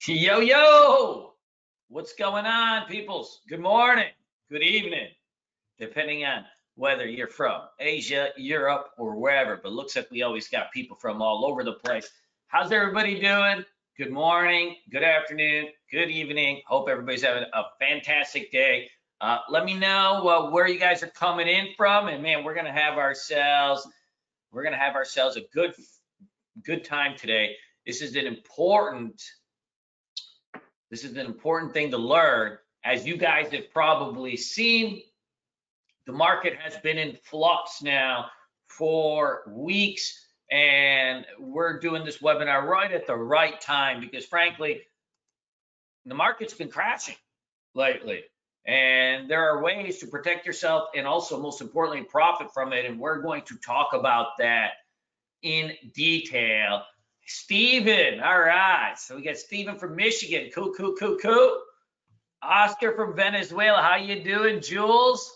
Yo, yo, what's going on, peoples? Good morning, good evening, depending on whether you're from Asia, Europe, or wherever. But looks like we always got people from all over the place. How's everybody doing? Good morning, good afternoon, good evening. Hope everybody's having a fantastic day. Let me know where you guys are coming in from, and man, we're gonna have ourselves a good time today. This is an important thing to learn. As you guys have probably seen, the market has been in flux now for weeks, and we're doing this webinar right at the right time because frankly, the market's been crashing lately, and there are ways to protect yourself and also, most importantly, profit from it, and we're going to talk about that in detail. Steven, all right. So we got Steven from Michigan. Cool. Oscar from Venezuela. How you doing, Jules?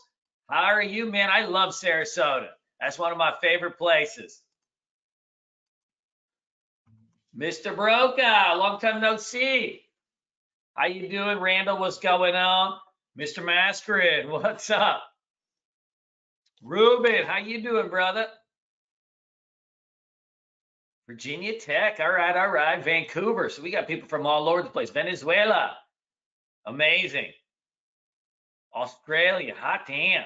How are you, man? I love Sarasota. That's one of my favorite places. Mr. Broca, long time no see. How you doing, Randall? What's going on? Mr. Mascarin, what's up? Ruben, how you doing, brother? Virginia Tech, all right. Vancouver, so we got people from all over the place. Venezuela, amazing. Australia, hot damn.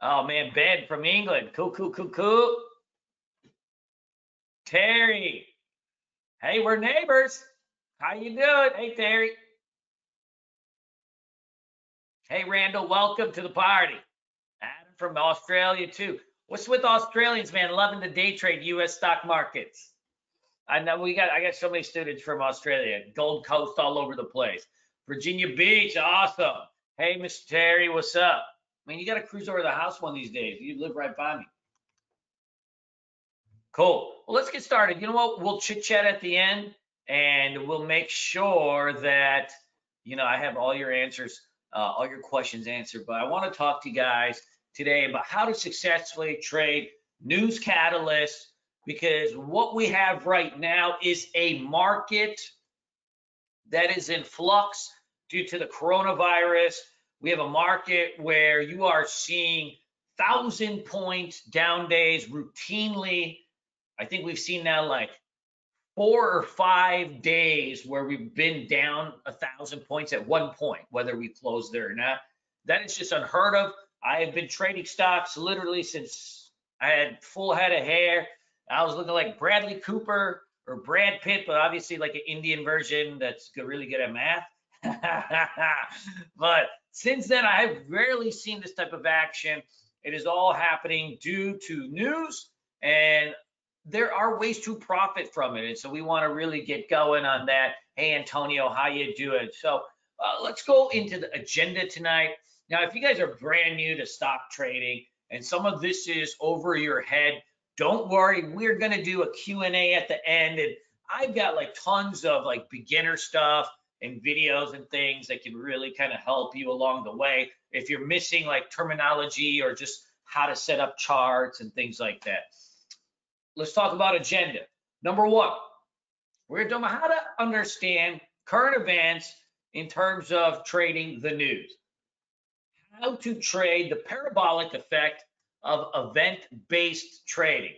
Oh man, Ben from England, cool. Terry, hey, we're neighbors. How you doing? Hey, Terry. Hey, Randall, welcome to the party. Adam from Australia too. What's with Australians, man, loving to day trade U.S. stock markets? I know I got so many students from Australia, Gold Coast, all over the place. Virginia Beach, awesome. Hey, Mr. Terry, what's up? Man, you got to cruise over the house one of these days. You live right by me. Cool. Well, let's get started. You know what? We'll chit chat at the end, and we'll make sure that I have all your answers, all your questions answered. But I want to talk to you guys today about how to successfully trade news catalysts, because what we have right now is a market that is in flux due to the coronavirus. We have a market where you are seeing 1,000-point down days routinely. I think we've seen now like 4 or 5 days where we've been down 1,000 points at one point, whether we closed there or not. That is just unheard of. I have been trading stocks literally since I had full head of hair. I was looking like Bradley Cooper or Brad Pitt, but obviously like an Indian version that's really good at math. But since then, I have rarely seen this type of action. It is all happening due to news, and there are ways to profit from it. And so we want to really get going on that. Hey, Antonio, how you doing? So let's go into the agenda tonight. Now, if you guys are brand new to stock trading and some of this is over your head, don't worry. We're going to do a Q&A at the end. And I've got like tons of like beginner stuff and videos and things that can really kind of help you along the way if you're missing like terminology or just how to set up charts and things like that. Let's talk about agenda. Number one, we're talking about how to understand current events in terms of trading the news. How to trade the parabolic effect of event-based trading.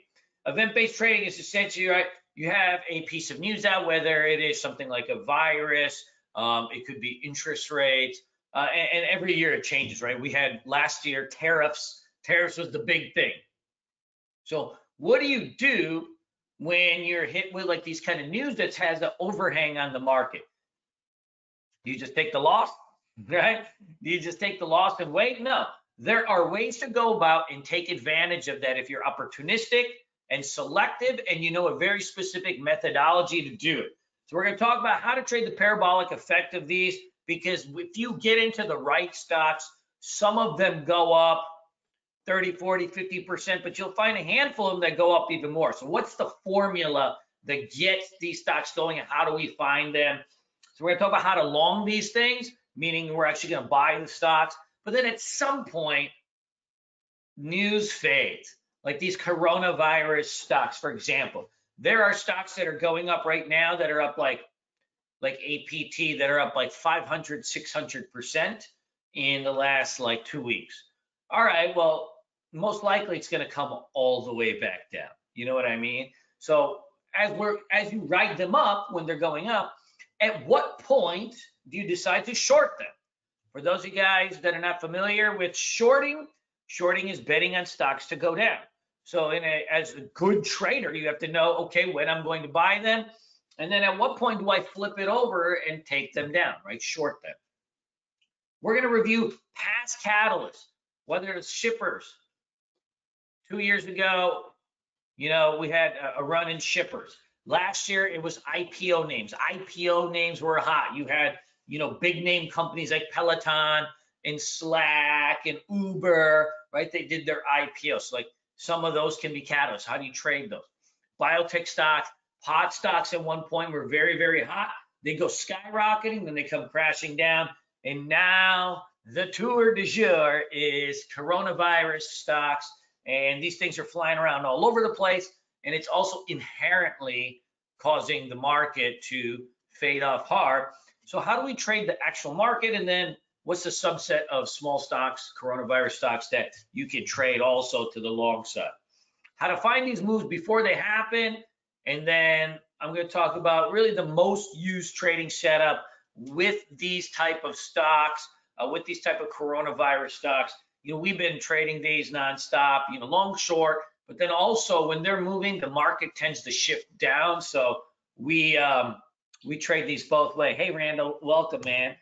Event-based trading is essentially, right, you have a piece of news out, whether it is something like a virus, it could be interest rates, and every year it changes, right? We had last year tariffs. Tariffs was the big thing. So what do you do when you're hit with like these kind of news that has an overhang on the market? You just take the loss, right? Do you just take the loss and wait? No, there are ways to go about and take advantage of that if you're opportunistic and selective and you know a very specific methodology to do it. So we're going to talk about how to trade the parabolic effect of these, because if you get into the right stocks, some of them go up 30, 40, 50%, but you'll find a handful of them that go up even more. So what's the formula that gets these stocks going, and how do we find them? So we're going to talk about how to long these things, meaning we're actually going to buy the stocks. But then at some point, news fades, like these coronavirus stocks, for example. There are stocks that are going up right now that are up like APT that are up like 500, 600% in the last like 2 weeks. All right, well, most likely it's going to come all the way back down. You know what I mean? So as you ride them up when they're going up, at what point do you decide to short them? For those of you guys that are not familiar with shorting, shorting is betting on stocks to go down. So as a good trader, you have to know, okay, when I'm going to buy them, and then at what point do I flip it over and take them down, right? Short them. We're going to review past catalysts, whether it's shippers. 2 years ago, we had a run in shippers. Last year, it was IPO names. IPO names were hot. You had, big name companies like Peloton and Slack and Uber, right? They did their IPO. So like some of those can be catalysts. How do you trade those? Biotech stocks, hot stocks at one point were very, very hot. They go skyrocketing, then they come crashing down. And now the tour de jour is coronavirus stocks. And these things are flying around all over the place. And it's also inherently causing the market to fade off hard. So how do we trade the actual market? And then what's the subset of small stocks, coronavirus stocks, that you can trade also to the long side? How to find these moves before they happen. And then I'm going to talk about really the most used trading setup with these type of stocks, with these type of coronavirus stocks. We've been trading these nonstop, long, short, but then also when they're moving, the market tends to shift down. So we trade these both ways. Hey, Randall, welcome, man.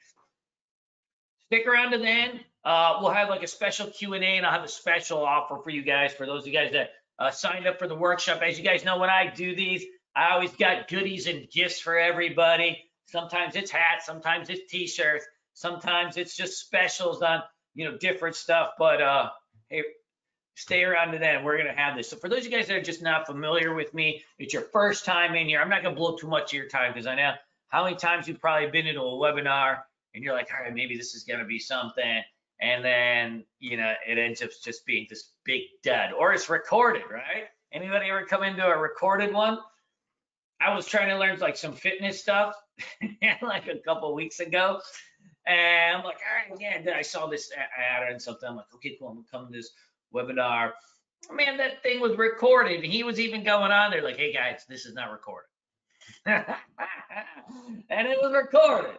Stick around to the end. We'll have like a special Q&A, and I'll have a special offer for you guys, for those of you guys that signed up for the workshop. As you guys know, when I do these, I always got goodies and gifts for everybody. Sometimes it's hats, sometimes it's t-shirts, sometimes it's just specials on different stuff. But hey, stay around to then. We're gonna have this. So for those of you guys that are just not familiar with me, it's your first time in here. I'm not gonna blow too much of your time, because I know how many times you've probably been into a webinar and you're like, all right, maybe this is gonna be something, and then it ends up just being this big dud, or it's recorded, right? Anybody ever come into a recorded one? I was trying to learn like some fitness stuff like a couple weeks ago. And I'm like, all right, yeah. Then I saw this ad and something. I'm like, okay, cool. I'm gonna come to this webinar. Man, that thing was recorded. He was even going on there like, hey guys, this is not recorded. And it was recorded.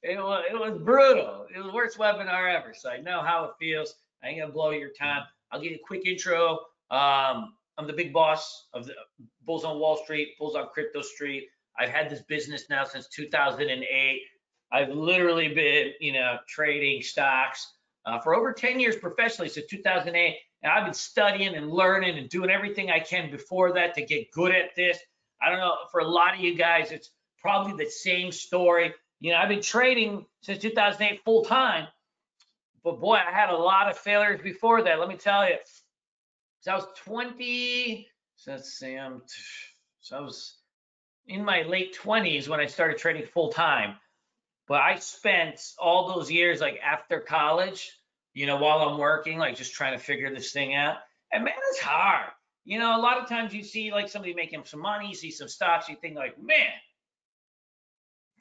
It was brutal. It was the worst webinar ever. So I know how it feels. I ain't gonna blow your time. I'll give you a quick intro. I'm the big boss of the Bulls on Wall Street, Bulls on Crypto Street. I've had this business now since 2008. I've literally been, trading stocks for over 10 years professionally, since 2008. And I've been studying and learning and doing everything I can before that to get good at this. I don't know, for a lot of you guys, it's probably the same story. I've been trading since 2008 full time, but boy, I had a lot of failures before that. Let me tell you. So I was 20, so let's see, so I was in my late 20s when I started trading full time. But I spent all those years like after college, while I'm working, like just trying to figure this thing out. And man, it's hard. A lot of times you see like somebody making some money, you see some stocks, you think like, man,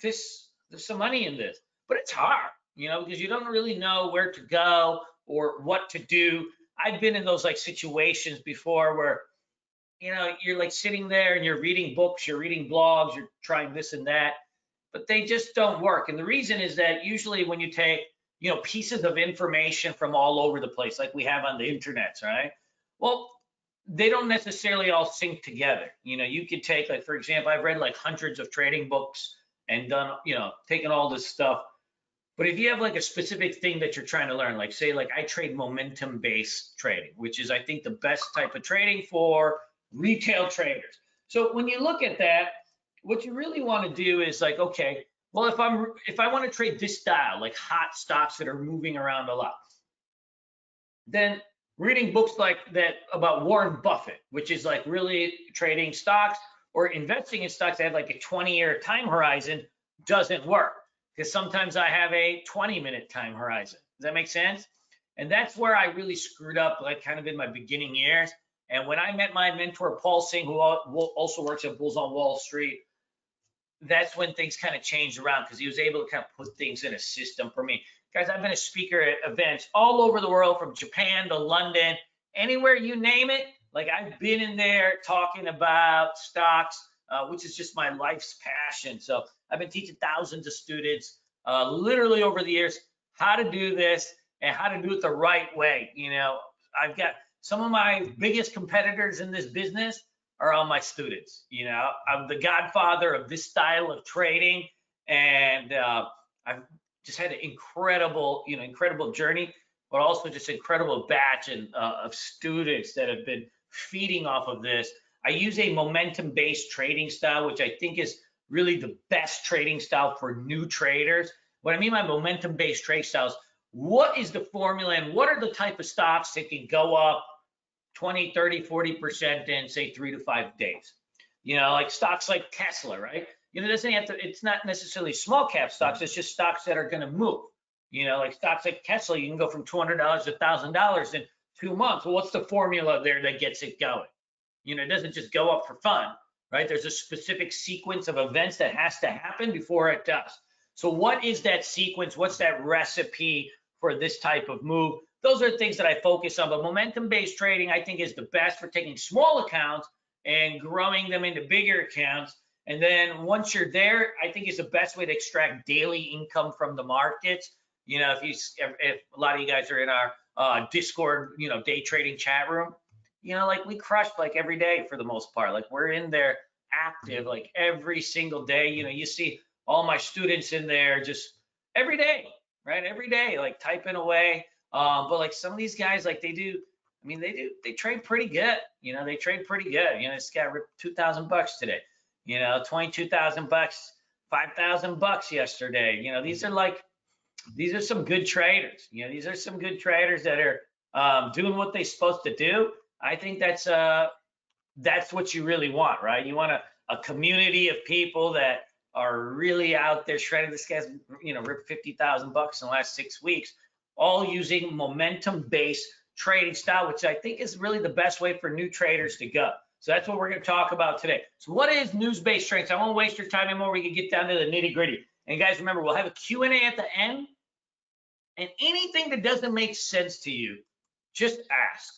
there's some money in this. But it's hard, because you don't really know where to go or what to do. I've been in those like situations before where, you're like sitting there and you're reading books, you're reading blogs, you're trying this and that, but they just don't work. And the reason is that usually when you take, pieces of information from all over the place, like we have on the internet, right? Well, they don't necessarily all sync together. You could take, like, for example, I've read like hundreds of trading books and done, taken all this stuff. But if you have like a specific thing that you're trying to learn, like say, like I trade momentum-based trading, which is, I think, the best type of trading for retail traders. So when you look at that, what you really want to do is like, okay, well, if I want to trade this style, like hot stocks that are moving around a lot, then reading books like that about Warren Buffett, which is like really trading stocks or investing in stocks that have like a 20-year time horizon, doesn't work, because sometimes I have a 20-minute time horizon. Does that make sense? And that's where I really screwed up, like kind of in my beginning years. And when I met my mentor, Paul Singh, who also works at Bulls on Wall Street, that's when things kind of changed around because he was able to kind of put things in a system for me. Guys, I've been a speaker at events all over the world, from Japan to London, anywhere you name it. Like, I've been in there talking about stocks, which is just my life's passion. So I've been teaching thousands of students literally over the years how to do this and how to do it the right way. You know, I've got some of my biggest competitors in this business are all my students. You know, I'm the godfather of this style of trading, and I've just had an incredible, incredible journey, but also just incredible batch of students that have been feeding off of this. I use a momentum-based trading style, which I think is really the best trading style for new traders. What I mean by momentum-based trade styles, what is the formula and what are the type of stocks that can go up 20, 30, 40% in, say, 3 to 5 days? You know, like stocks like Tesla, right? You know, it doesn't have to, it's not necessarily small cap stocks, it's just stocks that are going to move. You know, like stocks like Tesla, you can go from $200 to $1,000 in 2 months. Well, what's the formula there that gets it going? You know, it doesn't just go up for fun, right? There's a specific sequence of events that has to happen before it does. So what is that sequence? What's that recipe for this type of move? Those are things that I focus on, but momentum-based trading, I think, is the best for taking small accounts and growing them into bigger accounts. And then once you're there, I think is the best way to extract daily income from the markets. You know, if a lot of you guys are in our Discord, day trading chat room, like we crush like every day for the most part. Like we're in there active like every single day. You see all my students in there just every day, right? Every day, like typing away. But like some of these guys, like they trade pretty good. They trade pretty good. This guy ripped $2,000 today. 22,000 bucks, $5,000 yesterday. These are some good traders. These are some good traders that are doing what they're supposed to do. I think that's what you really want, right? You want a community of people that are really out there shredding. This guy's, ripped 50,000 bucks in the last 6 weeks, all using momentum-based trading style, which I think is really the best way for new traders to go. So that's what we're going to talk about today. So what is news-based trading? So I won't waste your time anymore. We can get down to the nitty-gritty. And guys, remember, we'll have a Q&A at the end. And anything that doesn't make sense to you, just ask.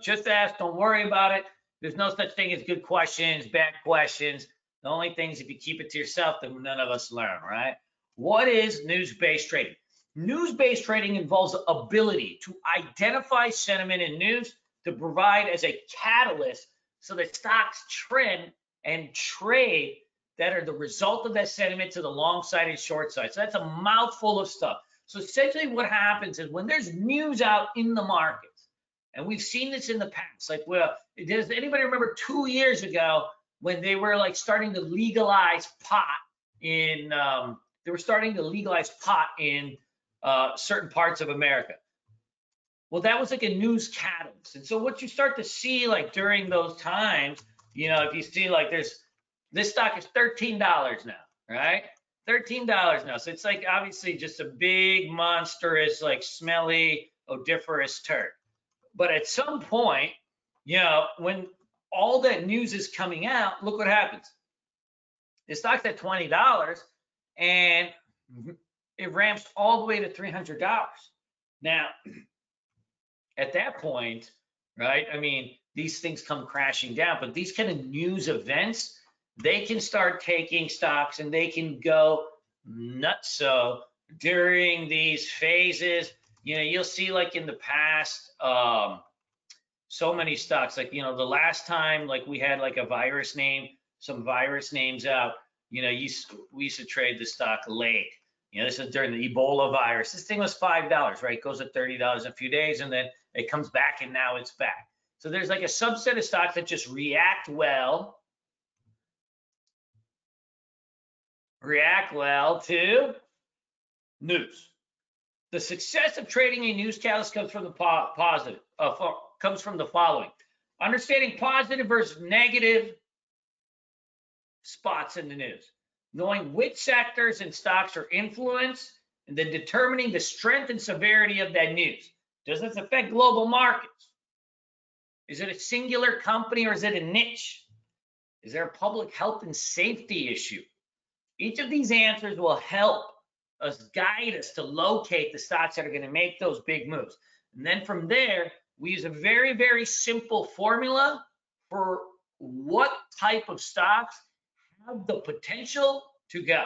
Just ask. Don't worry about it. There's no such thing as good questions, bad questions. The only thing is if you keep it to yourself, then none of us learn, right? What is news-based trading? News-based trading involves the ability to identify sentiment in news to provide as a catalyst so that stocks trend and trade that are the result of that sentiment to the long side and short side. So that's a mouthful of stuff. So essentially what happens is when there's news out in the markets, and we've seen this in the past, like, well, does anybody remember 2 years ago when they were like starting to legalize pot in, certain parts of America? Well, that was like a news catalyst. And so what you start to see like during those times, if you see like this stock is $13 now, right? $13 now. So it's like obviously just a big, monstrous, like smelly, odoriferous turd. But at some point, when all that news is coming out, look what happens. The stock's at $20 and it ramps all the way to $300. Now, at that point, right, these things come crashing down, but these kind of news events, they can start taking stocks and they can go nuts. So during these phases, you'll see like in the past, so many stocks, like, the last time like we had like some virus names out, we used to trade the stock late. This is during the Ebola virus. This thing was $5, right? It goes to $30 in a few days and then it comes back and now it's back. So there's like a subset of stocks that just react well to news. The success of trading a news catalyst comes from the following: understanding positive versus negative spots in the news, knowing which sectors and stocks are influenced, and then determining the strength and severity of that news. Does this affect global markets? Is it a singular company or is it a niche? Is there a public health and safety issue? Each of these answers will help us guide us to locate the stocks that are going to make those big moves. And then from there, we use a very, very simple formula for what type of stocks have the potential to go.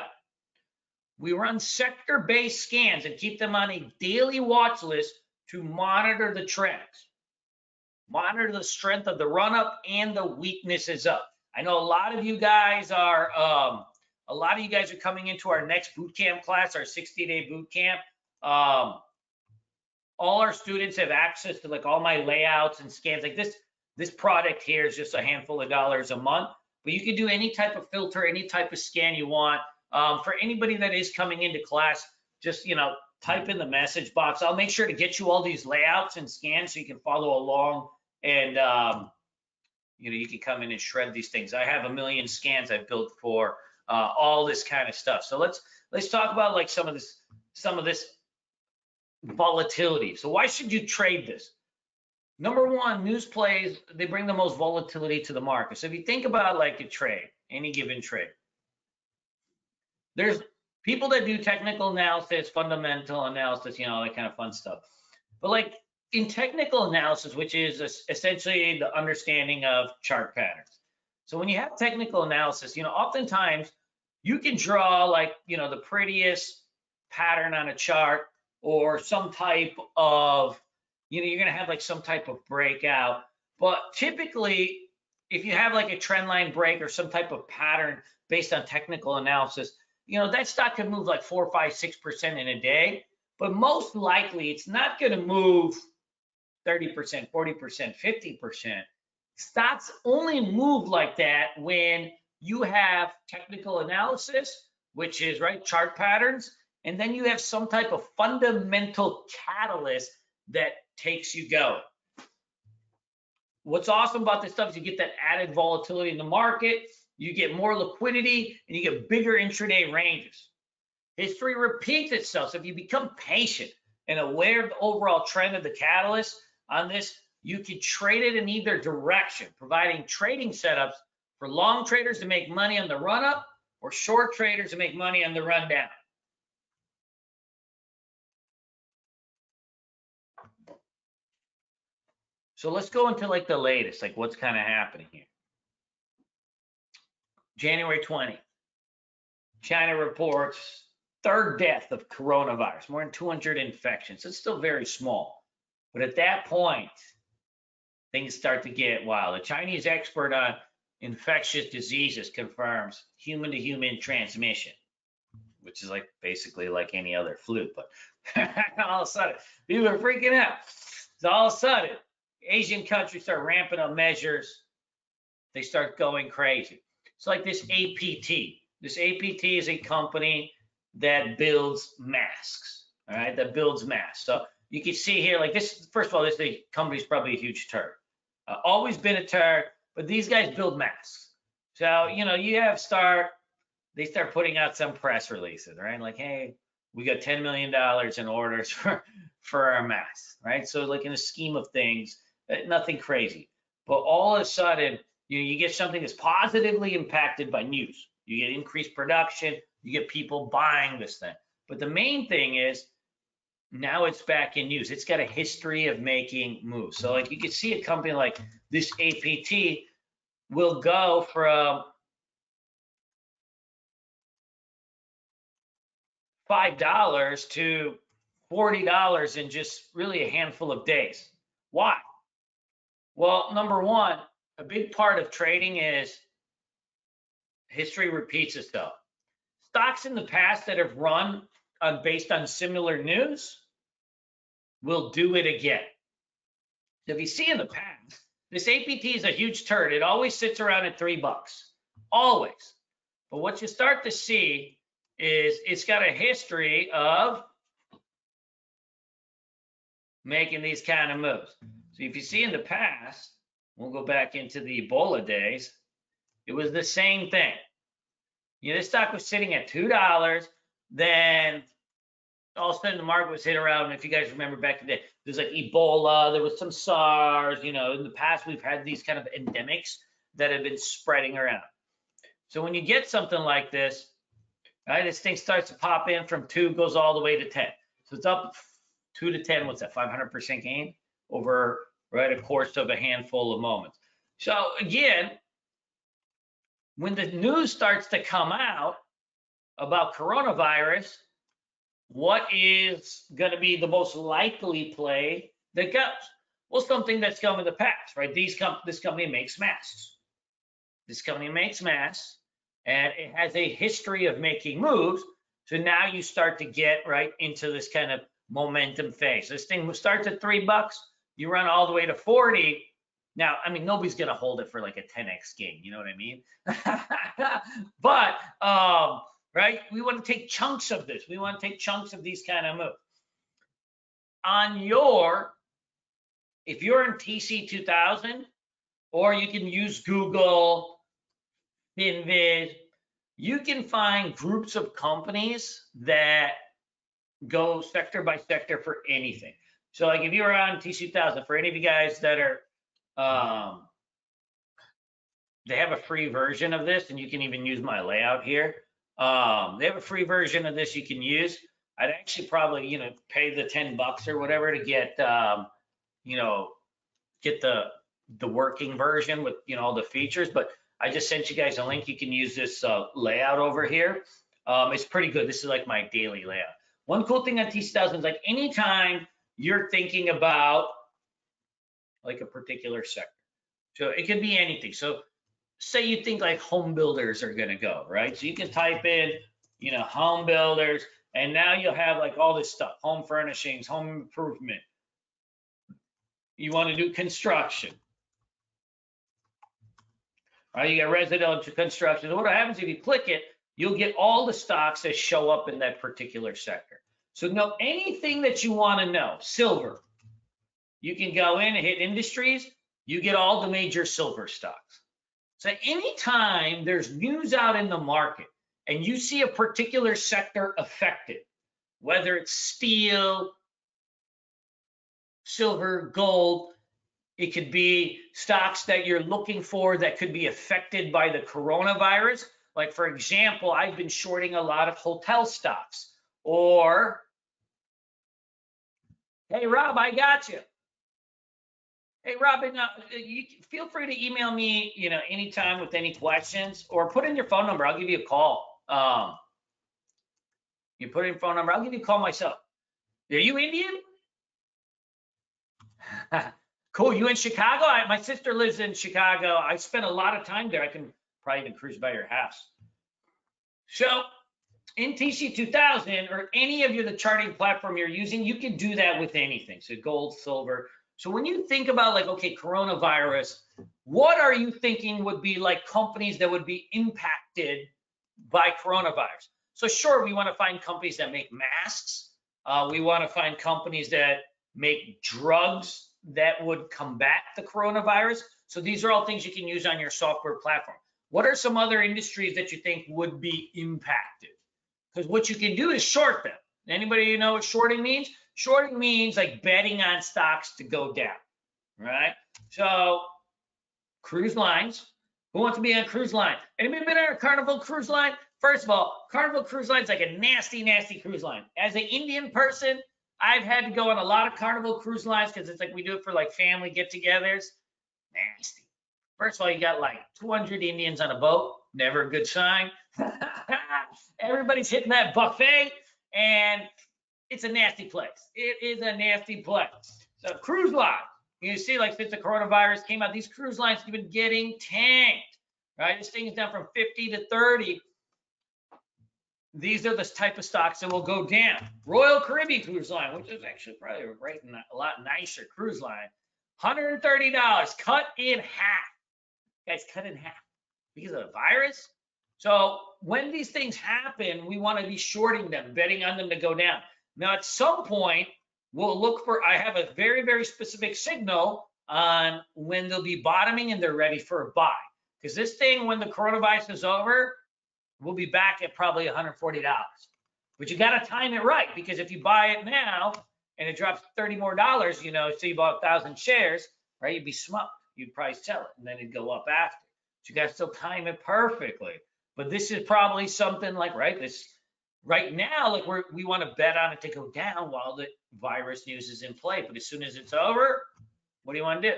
We run sector-based scans and keep them on a daily watch list to monitor the trends, monitor the strength of the run-up and the weaknesses up. I know a lot of you guys are coming into our next boot camp class, our 60-day boot camp. All our students have access to like all my layouts and scans. Like this product here is just a handful of dollars a month, but you can do any type of filter, any type of scan you want. For anybody that is coming into class, just type in the message box. I'll make sure to get you all these layouts and scans so you can follow along, and you can come in and shred these things. I have a million scans I've built for all this kind of stuff. So let's talk about like some of this volatility. So why should you trade this? Number one, news plays, they bring the most volatility to the market. So if you think about like a trade, any given trade, there's people that do technical analysis, fundamental analysis, that kind of fun stuff. But like in technical analysis, which is essentially the understanding of chart patterns. So when you have technical analysis, oftentimes you can draw like, the prettiest pattern on a chart or some type of, you're going to have like some type of breakout. But typically, if you have like a trend line break or some type of pattern based on technical analysis, that stock can move like 4, 5, 6% in a day. But most likely, it's not going to move 30%, 40%, 50%. Stocks only move like that when you have technical analysis, which is chart patterns, and then you have some type of fundamental catalyst that takes you going. What's awesome about this stuff is you get that added volatility in the market, you get more liquidity, and you get bigger intraday ranges. History repeats itself. So if you become patient and aware of the overall trend of the catalyst on this, you can trade it in either direction, providing trading setups for long traders to make money on the run up or short traders to make money on the run down. So let's go into like the latest, like what's kind of happening here. January 20th, China reports third death of coronavirus, more than 200 infections. It's still very small. But at that point, things start to get wild. A Chinese expert on infectious diseases confirms human-to-human transmission, which is like basically like any other flu. But all of a sudden, people are freaking out. So all of a sudden, Asian countries start ramping up measures. They start going crazy. It's like this APT. This APT is a company that builds masks, all right, that builds masks. So you can see here, like this, first of all, this company's probably a huge turd. Always been a turd, but these guys build masks. So, they start putting out some press releases, right? Like, hey, we got $10 million in orders for our masks, right? So like in the scheme of things, nothing crazy. But all of a sudden, you get something that's positively impacted by news. You get increased production, you get people buying this thing. But the main thing is, now it's back in news. It's got a history of making moves. So like you can see a company like this APT will go from $5 to $40 in just really a handful of days. Why? Well, number one, a big part of trading is history repeats itself. Stocks in the past that have run based on similar news will do it again. So if you see in the past, this APT is a huge turd. It always sits around at $3, always. But what you start to see is it's got a history of making these kind of moves. So if you see in the past, we'll go back into the Ebola days, it was the same thing. This stock was sitting at $2, then all of a sudden the market was hit around, if you guys remember back in the day, There's like Ebola, there was some SARS, you know, in the past we've had these kind of endemics that have been spreading around. So when you get something like this, right, this thing starts to pop in from 2, goes all the way to 10. So it's up 2 to 10, what's that, 500% gain over, right, a course of a handful of moments. So again, when the news starts to come out about coronavirus, what is going to be the most likely play that goes? Well, something that's come in the past, right? This company makes masks. This company makes masks, and it has a history of making moves. So now you start to get right into this kind of momentum phase. This thing starts at $3, you run all the way to 40. Now, I mean, nobody's going to hold it for like a 10x gain, you know what I mean? But, right, we want to take chunks of this. We want to take chunks of these kind of moves. If you're in TC2000, or you can use Google, FinViz, you can find groups of companies that go sector by sector for anything. So like if you're on TC2000, for any of you guys that are, they have a free version of this, and you can even use my layout here. They have a free version of this you can use. I'd actually probably, you know, pay the $10 or whatever to get, you know, get the working version with, you know, all the features. But I just sent you guys a link. You can use this layout over here. It's pretty good. This is like my daily layout. One cool thing on TC2000 is like anytime you're thinking about like a particular sector. So it could be anything. So say you think like home builders are going to go, right? So you can type in, you know, home builders, and now you'll have like all this stuff, home furnishings, home improvement. You want to do construction. All right, you got residential construction. So what happens if you click it, you'll get all the stocks that show up in that particular sector. So know anything that you want to know. Silver. You can go in and hit industries. You get all the major silver stocks. So anytime there's news out in the market and you see a particular sector affected, whether it's steel, silver, gold, it could be stocks that you're looking for that could be affected by the coronavirus. Like, for example, I've been shorting a lot of hotel stocks. Or, hey, Rob, I got you. Hey, Robin, you feel free to email me, you know, anytime with any questions, or put in your phone number. I'll give you a call. You put in your phone number. I'll give you a call myself. Are you Indian? Cool. You in Chicago? My sister lives in Chicago. I spent a lot of time there. I can probably even cruise by your house. So in TC2000 or any of the charting platform you're using, you can do that with anything. So gold, silver. So when you think about like, okay, coronavirus, what are you thinking would be like companies that would be impacted by coronavirus? So sure, we want to find companies that make masks. We want to find companies that make drugs that would combat the coronavirus. So these are all things you can use on your software platform. What are some other industries that you think would be impacted? Because what you can do is short them. Anybody know what shorting means? Shorting means like betting on stocks to go down, right? So cruise lines. Who wants to be on a cruise line? Anybody been on a Carnival cruise line? First of all, Carnival cruise line is like a nasty, nasty cruise line. As an Indian person, I've had to go on a lot of Carnival cruise lines because it's like we do it for like family get-togethers. Nasty. First of all, you got like 200 Indians on a boat. Never a good sign. Everybody's hitting that buffet, and it's a nasty place. It is a nasty place. So cruise line. You see, like since the coronavirus came out, these cruise lines have been getting tanked, right? This thing is down from 50 to 30. These are the type of stocks that will go down. Royal Caribbean Cruise Line, which is actually probably a lot nicer cruise line, $130, cut in half. Guys, cut in half because of the virus. So when these things happen, we want to be shorting them, betting on them to go down. Now, at some point, we'll look for, I have a very, very specific signal on when they'll be bottoming and they're ready for a buy. Because this thing, when the coronavirus is over, we'll be back at probably $140. But you got to time it right, because if you buy it now and it drops $30 more, you know, so you bought 1,000 shares, right? You'd be smoked. You'd probably sell it, and then it'd go up after. So you got to still time it perfectly. But this is probably something like, right, this right now, like we want to bet on it to go down while the virus news is in play. But as soon as it's over, what do you want to do?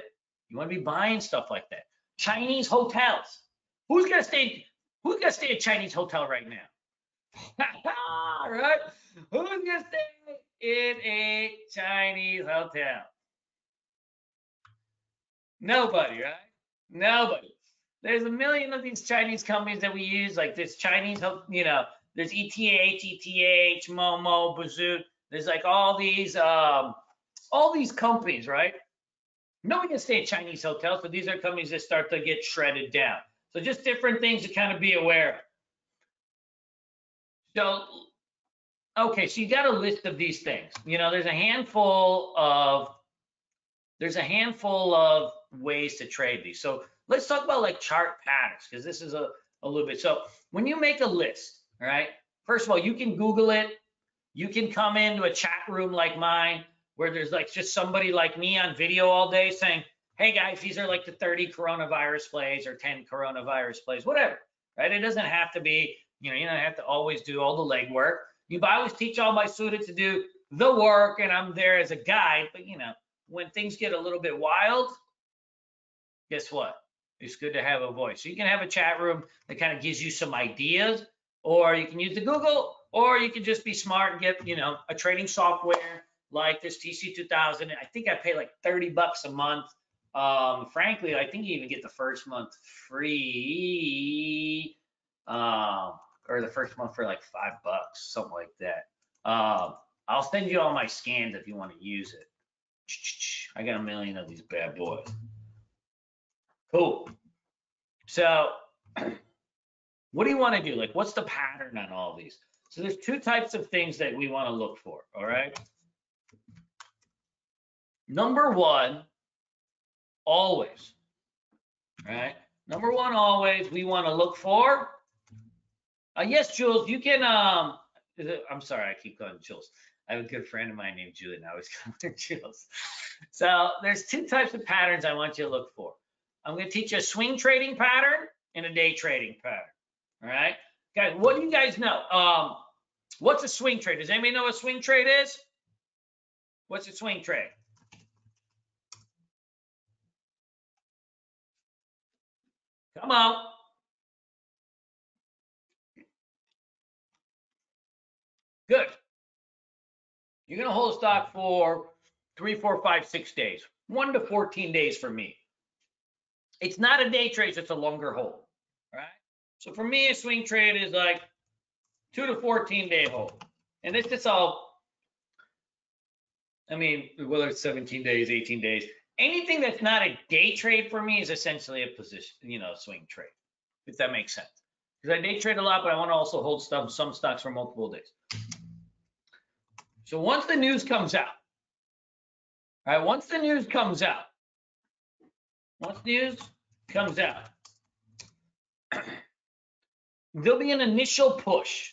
You want to be buying stuff like that. Chinese hotels. Who's gonna stay at a Chinese hotel right now? Right? Who's gonna stay in a Chinese hotel? Nobody, right? Nobody. There's a million of these Chinese companies that we use, like this Chinese, you know, there's ETH, Momo, Bazoo. There's like all these companies, right? Nobody can stay at Chinese hotels, but these are companies that start to get shredded down. So just different things to kind of be aware of. So, okay, so you got a list of these things. You know, there's a handful of ways to trade these. So let's talk about like chart patterns, because this is a little bit. So when you make a list, all right, first of all, you can Google it. You can come into a chat room like mine where there's like just somebody like me on video all day saying, hey guys, these are like the 30 coronavirus plays or 10 coronavirus plays, whatever, right? It doesn't have to be, you know, you don't have to always do all the legwork. I always teach all my students to do the work, and I'm there as a guide. But you know, when things get a little bit wild, guess what? It's good to have a voice. So you can have a chat room that kind of gives you some ideas, or you can use the Google, or you can just be smart and get, you know, a trading software like this TC2000. I think I pay like $30 a month. Frankly, I think you even get the first month free, or the first month for like $5, something like that. I'll send you all my scans if you want to use it. I got a million of these bad boys. Cool. So what do you want to do? Like, what's the pattern on all these? So there's two types of things that we want to look for, all right? Number one, always, right? Number one, always, we want to look for, yes, Jules, you can, I'm sorry, I keep calling Jules. I have a good friend of mine named Julie, and I always call her Jules. So there's two types of patterns I want you to look for. I'm going to teach you a swing trading pattern and a day trading pattern. All right, guys, what do you guys know? What's a swing trade? Does anybody know what a swing trade is? What's a swing trade? Come on. Good. You're going to hold a stock for 3, 4, 5, 6 days, 1 to 14 days for me. It's not a day trade, it's a longer hold, right? So for me, a swing trade is like 2 to 14 day hold. And it's just all, I mean, whether it's 17 days, 18 days, anything that's not a day trade for me is essentially a position, you know, swing trade, if that makes sense. Because I day trade a lot, but I want to also hold some stocks for multiple days. So once the news comes out, all right, once news comes out, there'll be an initial push.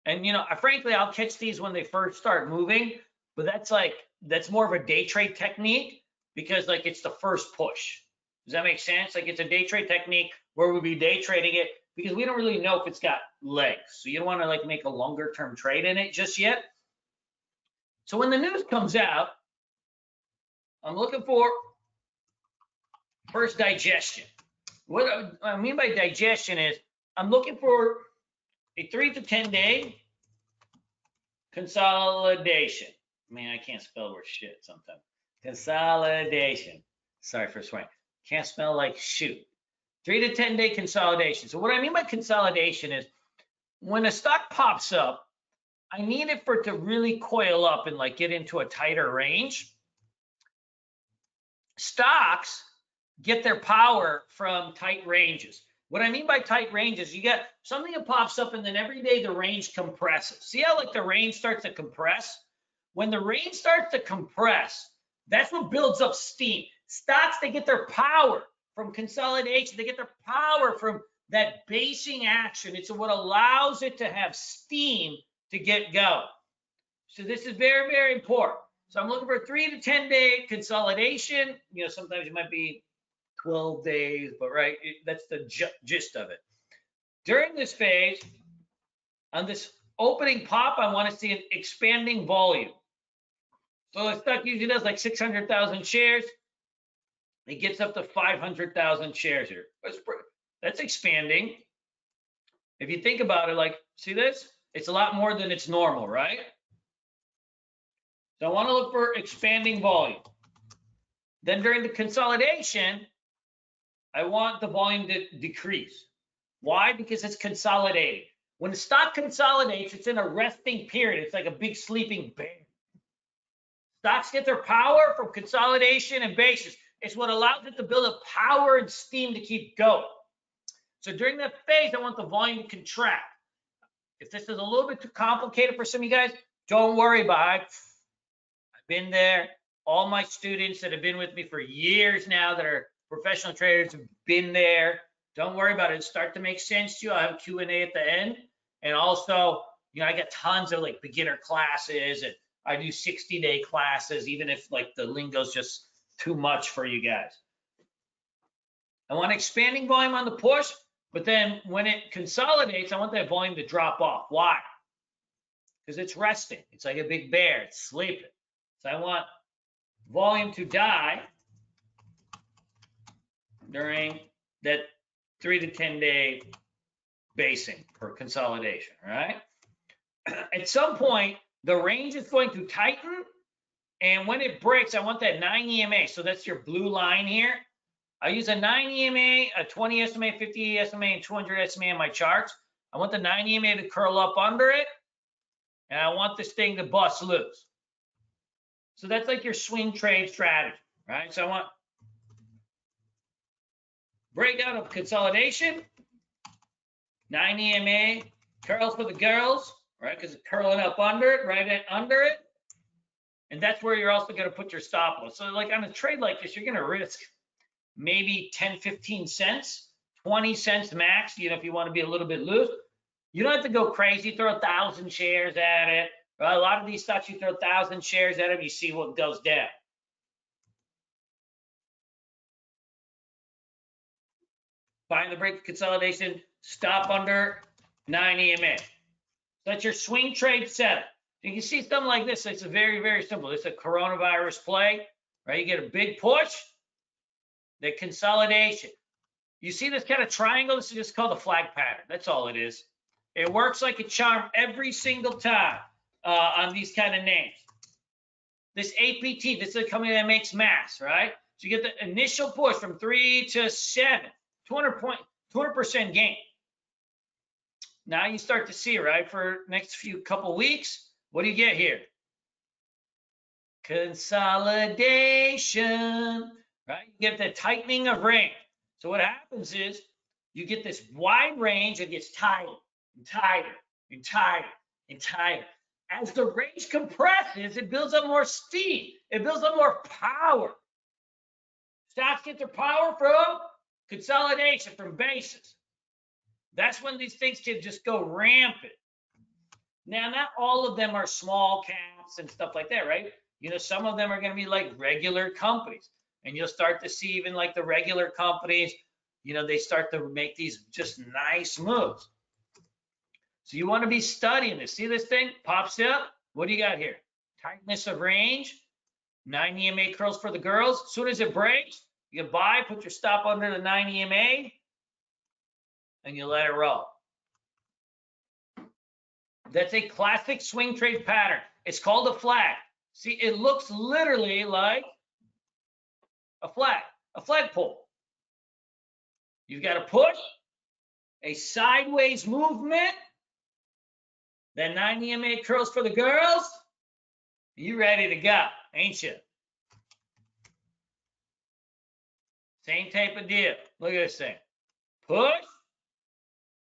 And, you know, frankly, I'll catch these when they first start moving, but that's more of a day trade technique because like it's the first push. Does that make sense? Like it's a day trade technique where we'll be day trading it because we don't really know if it's got legs. So you don't want to like make a longer term trade in it just yet. So when the news comes out, I'm looking for first digestion. What I mean by digestion is I'm looking for a 3 to 10 day consolidation. I mean, I can't spell word shit sometimes. Consolidation. Sorry for swearing. Can't spell like shoot. 3 to 10 day consolidation. So what I mean by consolidation is when a stock pops up, I need it for it to really coil up and like get into a tighter range. Stocks get their power from tight ranges. What I mean by tight ranges, you get something that pops up and then every day the range compresses. See how like the range starts to compress? When the range starts to compress, that's what builds up steam. Stocks, they get their power from consolidation. They get their power from that basing action. It's what allows it to have steam to get going. So this is very, very important. So I'm looking for a 3 to 10 day consolidation. You know, sometimes it might be 12 days, but right, that's the gist of it. During this phase, on this opening pop, I want to see an expanding volume. So the stock usually does like 600,000 shares. It gets up to 500,000 shares here. That's expanding. If you think about it, like, see this? It's a lot more than it's normal, right? So I want to look for expanding volume. Then during the consolidation, I want the volume to decrease. Why? Because it's consolidating. When the stock consolidates, it's in a resting period. It's like a big sleeping bear. Stocks get their power from consolidation and basis. It's what allows it to build up power and steam to keep going. So during that phase, I want the volume to contract. If this is a little bit too complicated for some of you guys, don't worry about it. I've been there. All my students that have been with me for years now that are professional traders have been there. Don't worry about it. It'll start to make sense to you. I have Q&A at the end. And also, you know, I got tons of like beginner classes, and I do 60-day classes, even if like the lingo's just too much for you guys. I want expanding volume on the push, but then when it consolidates, I want that volume to drop off. Why? Because it's resting. It's like a big bear. It's sleeping. So I want volume to die during that 3 to 10 day basing for consolidation, right? At some point, the range is going to tighten, and when it breaks, I want that 9 EMA. So that's your blue line here. I use a 9 EMA, a 20 SMA, 50 SMA, and 200 SMA in my charts. I want the 9 EMA to curl up under it, and I want this thing to bust loose. So that's like your swing trade strategy, right? So I want breakdown of consolidation, 9 EMA, curls for the girls, right? Because it's curling up under it, right under it. And that's where you're also going to put your stop loss. So like on a trade like this, you're going to risk maybe 10, 15 cents, 20 cents max, you know, if you want to be a little bit loose. You don't have to go crazy, throw 1,000 shares at it. Right? A lot of these stocks, you throw 1,000 shares at them, you see what goes down. Find the break consolidation, stop under 9 EMA. That's your swing trade setup. You can see something like this. It's a very, very simple. It's a coronavirus play, right? You get a big push, the consolidation. You see this kind of triangle? This is just called the flag pattern. That's all it is. It works like a charm every single time on these kind of names. This APT, this is a company that makes masks, right? So you get the initial push from 3 to 7, 200% gain. Now you start to see, right, for next few couple weeks, what do you get here? Consolidation, right? You get the tightening of range. So what happens is you get this wide range that gets tighter and tighter and tighter and tighter. As the range compresses, it builds up more steam. It builds up more power. Stocks get their power from consolidation, from basis. That's when these things can just go rampant. Now, not all of them are small caps and stuff like that, right? You know, some of them are going to be like regular companies. And you'll start to see even like the regular companies, you know, they start to make these just nice moves. So you want to be studying this. See this thing pops up? What do you got here? Tightness of range, 9 EMA curls for the girls. As soon as it breaks, you can buy, put your stop under the 9 EMA, and you let it roll. That's a classic swing trade pattern. It's called a flag. See, it looks literally like a flagpole. You've got to push, a sideways movement, then 9 EMA curls for the girls. You ready to go, ain't you? Same type of deal. Look at this thing. Push,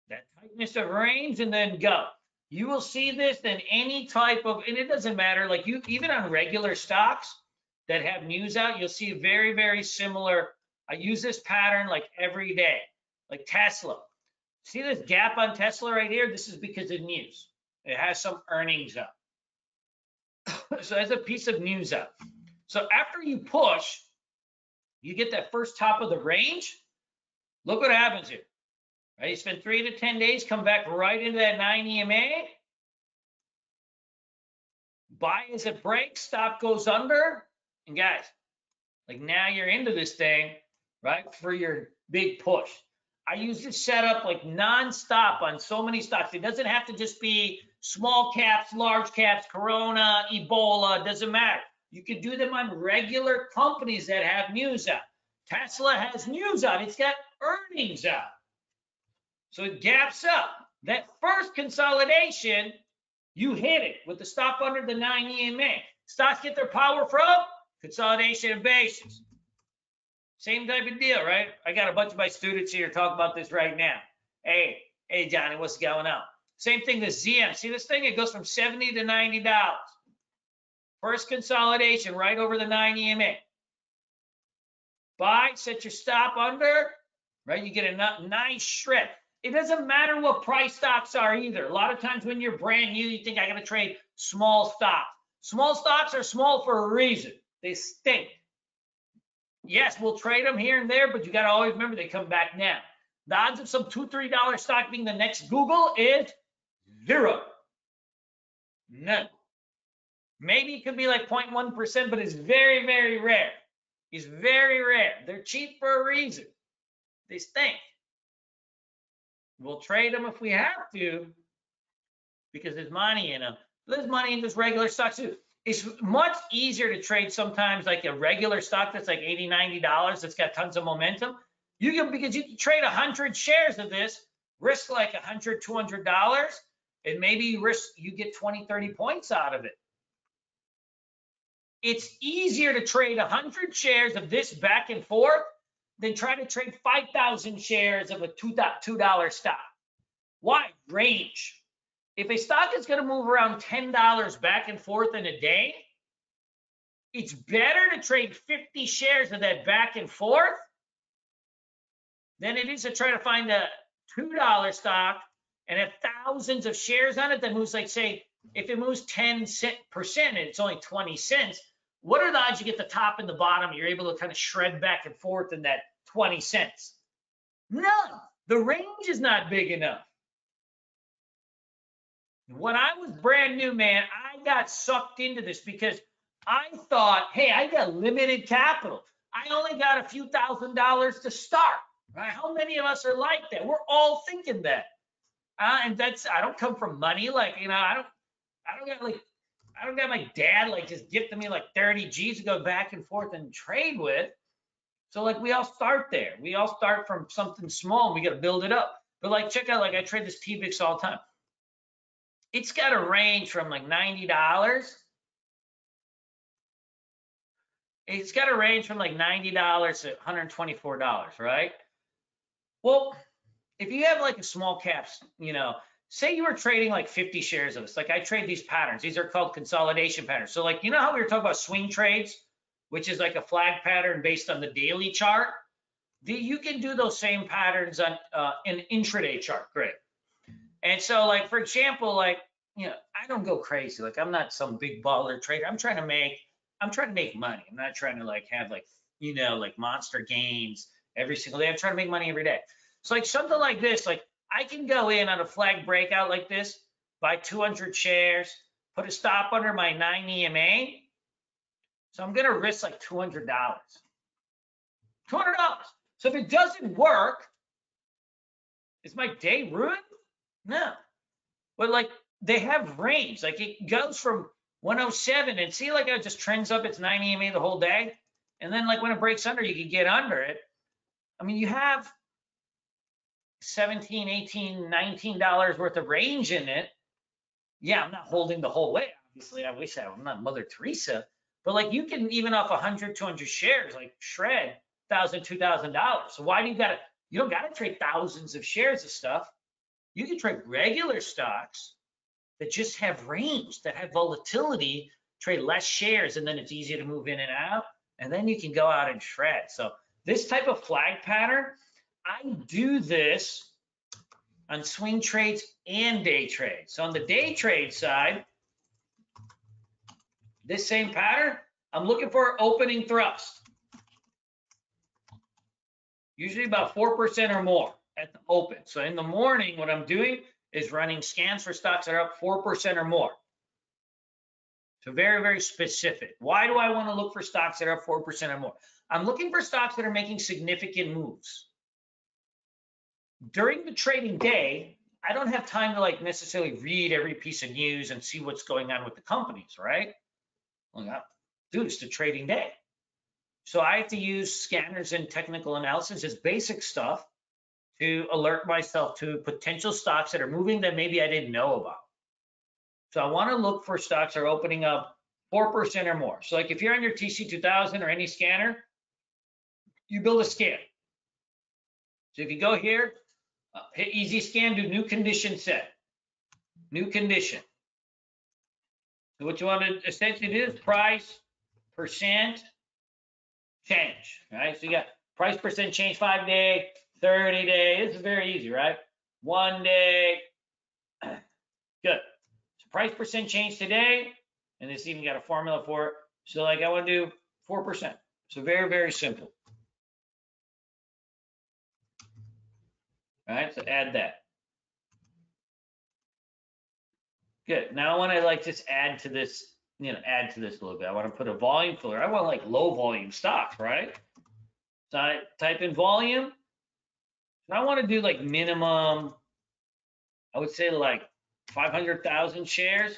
that tightness of range, and then go. You will see this in any type of, and it doesn't matter, like you, even on regular stocks that have news out, you'll see very, very similar. I use this pattern like every day, like Tesla. See this gap on Tesla right here? This is because of news. It has some earnings up. So that's a piece of news out. So after you push, you get that first top of the range. Look what happens here. Right? You spend 3 to 10 days, come back right into that 9 EMA. Buy as it breaks, stop goes under. And guys, like now you're into this thing, right, for your big push. I use this setup like nonstop on so many stocks. It doesn't have to just be small caps, large caps, Corona, Ebola, doesn't matter. You can do them on regular companies that have news out. Tesla has news out. It's got earnings out. So it gaps up. That first consolidation, you hit it with the stop under the 9 EMA. Stocks get their power from consolidation and basis. Same type of deal, right? I got a bunch of my students here talk about this right now. Hey, Johnny, what's going on? Same thing with ZM. See this thing? It goes from $70 to $90. First consolidation right over the 9 EMA. Buy, set your stop under, right? You get a nice shred. It doesn't matter what price stocks are either. A lot of times when you're brand new, you think I got to trade small stocks. Small stocks are small for a reason. They stink. Yes, we'll trade them here and there, but you got to always remember they come back now. The odds of some $2, $3 stock being the next Google is 0. None. Maybe it could be like 0.1%, but it's very, very rare. It's very rare. They're cheap for a reason. They stink. We'll trade them if we have to because there's money in them. There's money in just regular stocks too. It's much easier to trade sometimes like a regular stock that's like $80, $90 that's got tons of momentum. Because you can trade 100 shares of this, risk like $100, $200, and maybe you get 20, 30 points out of it. It's easier to trade 100 shares of this back and forth than try to trade 5,000 shares of a $2 stock. Why? Range. If a stock is going to move around $10 back and forth in a day, it's better to trade 50 shares of that back and forth than it is to try to find a $2 stock and have thousands of shares on it that moves, like, say, if it moves 10% and it's only 20 cents, what are the odds you get the top and the bottom? You're able to kind of shred back and forth in that 20 cents. None. The range is not big enough. When I was brand new, man, I got sucked into this because I thought, hey, I got limited capital. I only got a few $1,000s to start. Right? How many of us are like that? We're all thinking that. And I don't come from money. Like, I don't got my dad like just gifting me like 30 G's to go back and forth and trade with. So like we all start there. We all start from something small and we got to build it up. But like check out, like I trade this TVIX all the time. It's got a range from like $90. It's got a range from like $90 to $124, right? Well, if you have like a small caps, say you were trading like 50 shares of this. Like I trade these patterns. These are called consolidation patterns. So like, how we were talking about swing trades, which is like a flag pattern based on the daily chart? You can do those same patterns on an intraday chart. Great. And so like, for example, like, I don't go crazy. Like I'm not some big baller trader. I'm trying to make money. I'm not trying to like have like, like monster gains every single day. I'm trying to make money every day. So like something like this, like I can go in on a flag breakout like this, buy 200 shares, put a stop under my 9 EMA. So I'm going to risk like $200. $200. So if it doesn't work, is my day ruined? No. But like they have range. Like it goes from 107 and see like it just trends up its 9 EMA the whole day. And then like when it breaks under, you can get under it. I mean, you have $17, $18, $19 worth of range in it. Yeah, I'm not holding the whole way. Obviously, I wish I'm not Mother Teresa. But like you can even off 100, 200 shares, like shred $1,000, $2,000. So why do you don't got to trade thousands of shares of stuff. You can trade regular stocks that just have range, that have volatility, trade less shares, and then it's easier to move in and out. And then you can go out and shred. So this type of flag pattern, I do this on swing trades and day trades. So on the day trade side, this same pattern, I'm looking for opening thrust. Usually about 4% or more at the open. So in the morning, what I'm doing is running scans for stocks that are up 4% or more. So very, very specific. Why do I want to look for stocks that are up 4% or more? I'm looking for stocks that are making significant moves. During the trading day, I don't have time to like necessarily read every piece of news and see what's going on with the companies, right? Well, dude, it's the trading day. So I have to use scanners and technical analysis as basic stuff to alert myself to potential stocks that are moving that maybe I didn't know about. So I want to look for stocks that are opening up 4% or more. So like if you're on your TC2000 or any scanner, you build a scan. So if you go here, hit easy scan, do new condition set, new condition. So what you want to essentially do is price percent change, right? So you got price percent change 5 day, 30 day. This is very easy, right? 1 day. Good. So price percent change today, and this even got a formula for it. So like I want to do 4%. So very, very simple. All right, so add that. Good. Now I want to like just add to this, add to this a little bit. I want to put a volume filter. I want like low volume stocks, right? So I type in volume. And I want to do like minimum, I would say like 500,000 shares.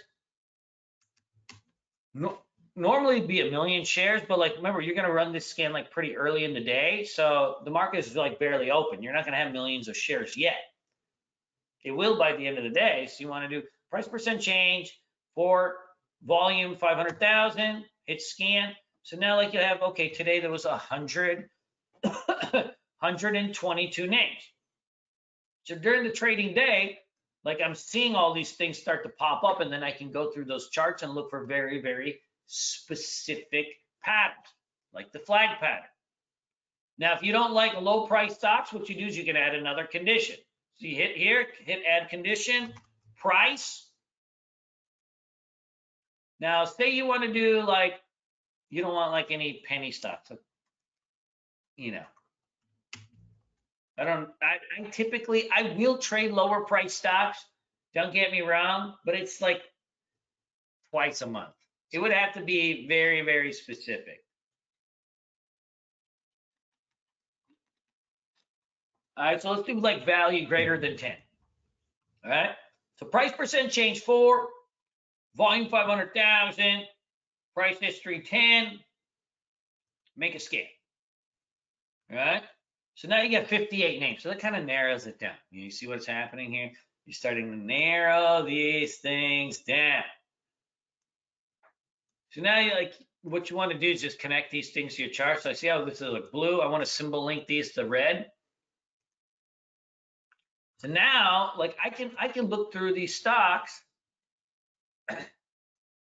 No, normally it'd be 1 million shares, but like remember, you're going to run this scan like pretty early in the day. So the market is like barely open. You're not going to have millions of shares yet. It will by the end of the day. So you want to do price percent change for volume 500,000, hit scan. So now like you have, okay, today there was 122 names. So during the trading day, like I'm seeing all these things start to pop up, and then I can go through those charts and look for very, very specific patterns, like the flag pattern. Now, if you don't like low price stocks, what you do is you can add another condition. So you hit here, hit add condition, price. Now, say you want to do like, you don't want like any penny stocks, I typically, I will trade lower price stocks. Don't get me wrong, but it's like twice a month. It would have to be very, very specific. All right, so let's do like value greater than 10. All right, so price percent change 4, volume 500,000, price history 10, make a scan. All right, so now you got 58 names. So that kind of narrows it down. You see what's happening here? You're starting to narrow these things down. So now you like what you want to do is just connect these things to your chart. So I see how this is like blue. I want to symbol link these to red. So now like I can look through these stocks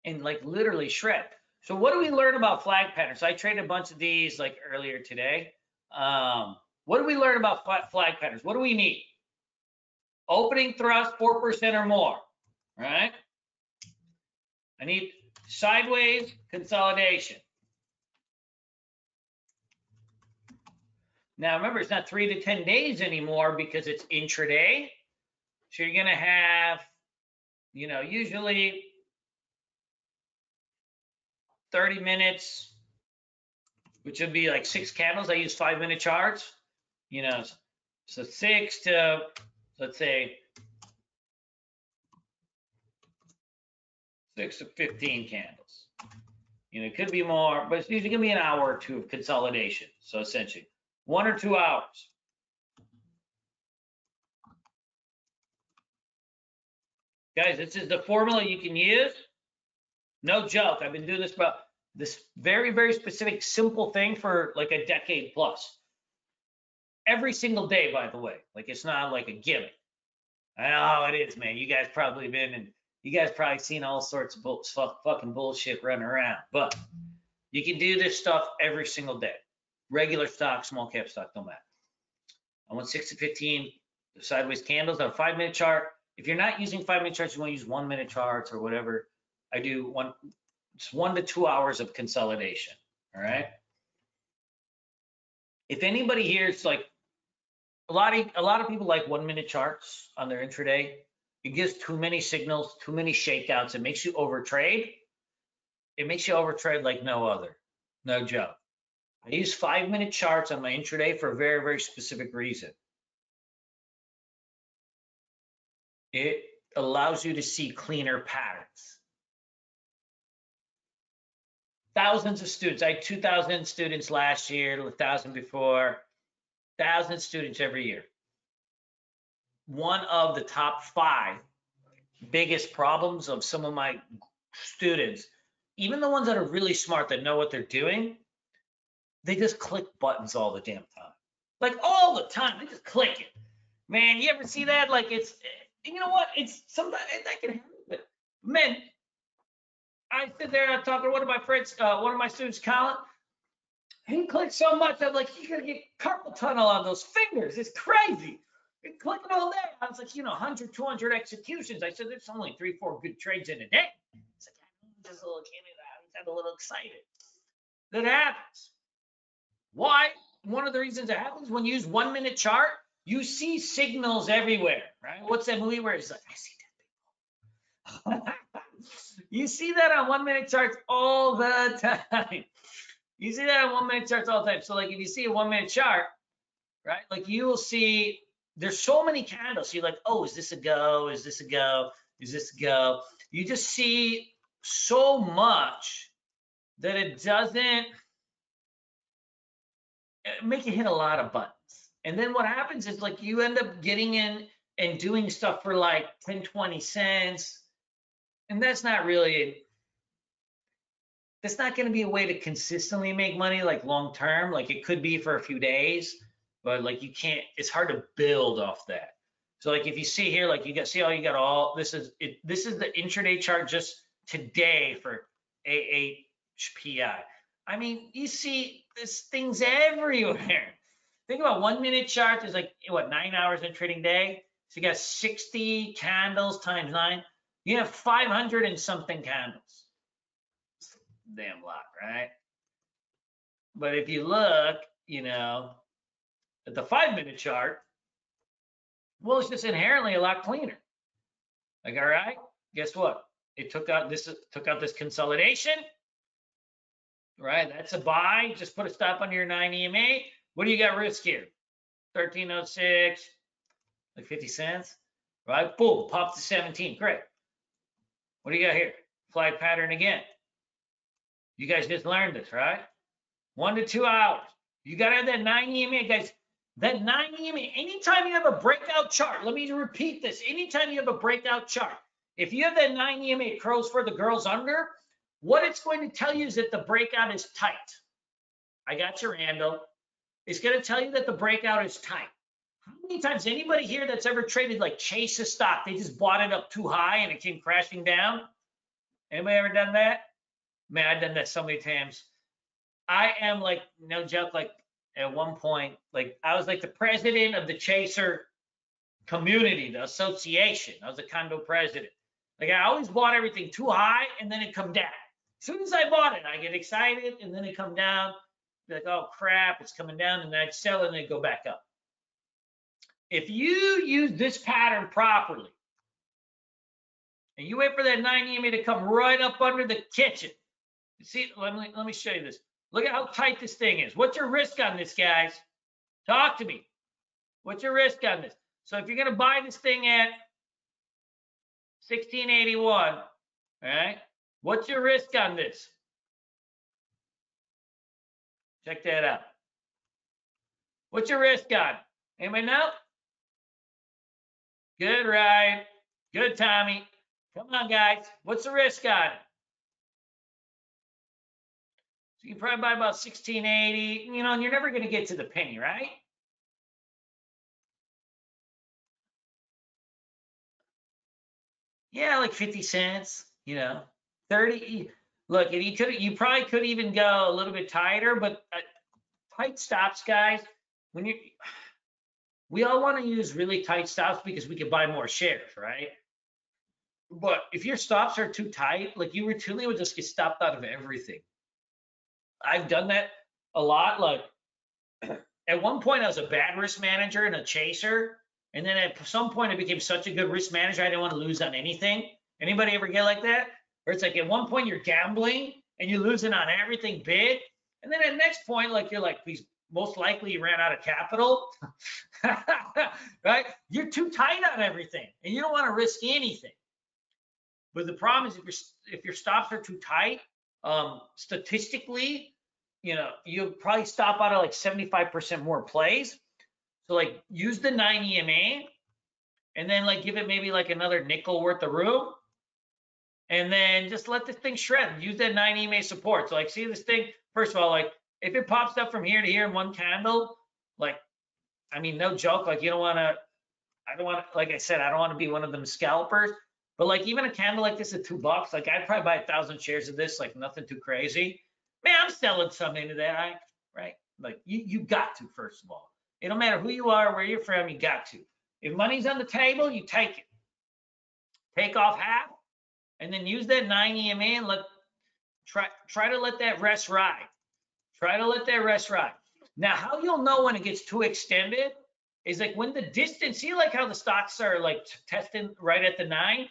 and like literally shred. So what do we learn about flag patterns? So I traded a bunch of these like earlier today. What do we learn about flag patterns? What do we need? Opening thrust 4% or more, right? I need sideways consolidation. Now remember, it's not 3 to 10 days anymore because it's intraday. So you're gonna have, usually 30 minutes, which would be like 6 candles. I use 5-minute charts, so 6 to, let's say, 6 to 15 candles. It could be more, but it's usually gonna be an hour or two of consolidation. So essentially 1 or 2 hours. Guys, this is the formula you can use. No joke. I've been doing this about this very, very specific, simple thing for like a decade plus. Every single day, by the way. Like it's not like a gimmick. I know it is, man. You guys probably seen all sorts of fucking bullshit running around. But you can do this stuff every single day. Regular stock, small cap stock, don't matter. I want 6 to 15 sideways candles on a 5-minute chart. If you're not using 5-minute charts, you want to use 1-minute charts or whatever. I do It's 1 to 2 hours of consolidation. All right. If anybody here is like a lot of people like 1 minute charts on their intraday. It gives too many signals, too many shakeouts. It makes you overtrade. It makes you overtrade like no other. No joke. I use 5-minute charts on my intraday for a very, very specific reason. It allows you to see cleaner patterns. Thousands of students. I had 2,000 students last year, 1,000 before, 1,000 students every year. One of the top 5 biggest problems of some of my students, even the ones that are really smart that know what they're doing, they just click buttons all the damn time. Like all the time, they just click it. Man, you ever see that? Like it's, you know what? It's sometimes that can happen. But man, I sit there, I'm talking to one of my friends, one of my students, Colin. He clicks so much, I'm like, you're gonna get carpal tunnel on those fingers. It's crazy. You're clicking all day. I was like, 100, 200 executions. I said, there's only 3, 4 good trades in a day. It's like, just a little kid out. He got a little excited. That happens. Why? One of the reasons it happens when you use 1 minute chart, you see signals everywhere, right? What's that movie where it's like, I see dead people. You see that on 1 minute charts all the time. You see that on 1 minute charts all the time. So like if you see a 1 minute chart, right? Like you will see there's so many candles. You're like, oh, is this a go? Is this a go? Is this a go? You just see so much that it doesn't make you hit a lot of buttons. And then what happens is like you end up getting in and doing stuff for like 10, 20 cents. And that's not really, that's not going to be a way to consistently make money like long term. Like it could be for a few days, but like you can't, it's hard to build off that. So like if you see here, like you got, see how you got all, this is it, this is the intraday chart just today for AHPI. I mean, you see this things everywhere. Think about 1 minute chart is like what, 9 hours in a trading day. So you got 60 candles times 9. You have 500 and something candles. Damn lot, right? But if you look, at the 5-minute chart, well, it's just inherently a lot cleaner. Like, all right, guess what? It took out this consolidation, right? That's a buy. Just put a stop under your 9 EMA. What do you got risk here? 1306, like 50 cents, right? Boom, pop to 17. Great. What do you got here? Flag pattern again. You guys just learned this, right? 1 to 2 hours. You got to have that 9 EMA, guys. That 9 EMA, anytime you have a breakout chart, let me repeat this. Anytime you have a breakout chart, if you have that 9 EMA curls for the girls under, what it's going to tell you is that the breakout is tight. I got your handle. It's going to tell you that the breakout is tight. How many times anybody here that's ever traded like chase a stock, they just bought it up too high and it came crashing down? Anybody ever done that? Man, I've done that so many times. I am like, no joke, like at one point, like I was like the president of the chaser community, the association. I was the condo president. Like I always bought everything too high and then it come down. As soon as I bought it, I get excited and then it come down. Be like, oh crap, it's coming down, and then I'd sell it and then go back up. If you use this pattern properly, and you wait for that 9 EMA to come right up under the kitchen, see, let me show you this. Look at how tight this thing is. What's your risk on this, guys? Talk to me. What's your risk on this? So if you're going to buy this thing at 1681, all right, what's your risk on this? Check that out. What's your risk on? Anybody know? Good, Ryan. Good, Tommy. Come on, guys. What's the risk on it? So you can probably buy about 1680, and you're never going to get to the penny, right? Yeah, like 50 cents, 30. Look, if you probably could even go a little bit tighter, but tight stops, guys, we all want to use really tight stops because we can buy more shares, right? But if your stops are too tight, like you routinely would just get stopped out of everything. I've done that a lot. Like at one point, I was a bad risk manager and a chaser. And then at some point, I became such a good risk manager, I didn't want to lose on anything. Anybody ever get like that? Where it's like at one point, you're gambling and you're losing on everything big. And then at the next point, like you're like, please, most likely you ran out of capital, right? You're too tight on everything and you don't want to risk anything. But the problem is if your stops are too tight, statistically, you'll probably stop out of like 75% more plays. So like use the 9 EMA and then like give it maybe like another nickel worth of room. And then just let this thing shred. Use that 9 EMA support. So like see this thing, first of all, like if it pops up from here to here in one candle, like, I mean, no joke, like I don't want to, like I said, I don't want to be one of them scalpers. But like even a candle like this at $2, like I'd probably buy 1,000 shares of this, like nothing too crazy. Man, I'm selling something into that, right? Like you got to, first of all. It don't matter who you are, where you're from, you got to. If money's on the table, you take it. Take off half, and then use that 9 EMA and try to let that rest ride. Try to let that rest ride. Now, how you'll know when it gets too extended is like when the distance, see like how the stocks are like testing right at the 9?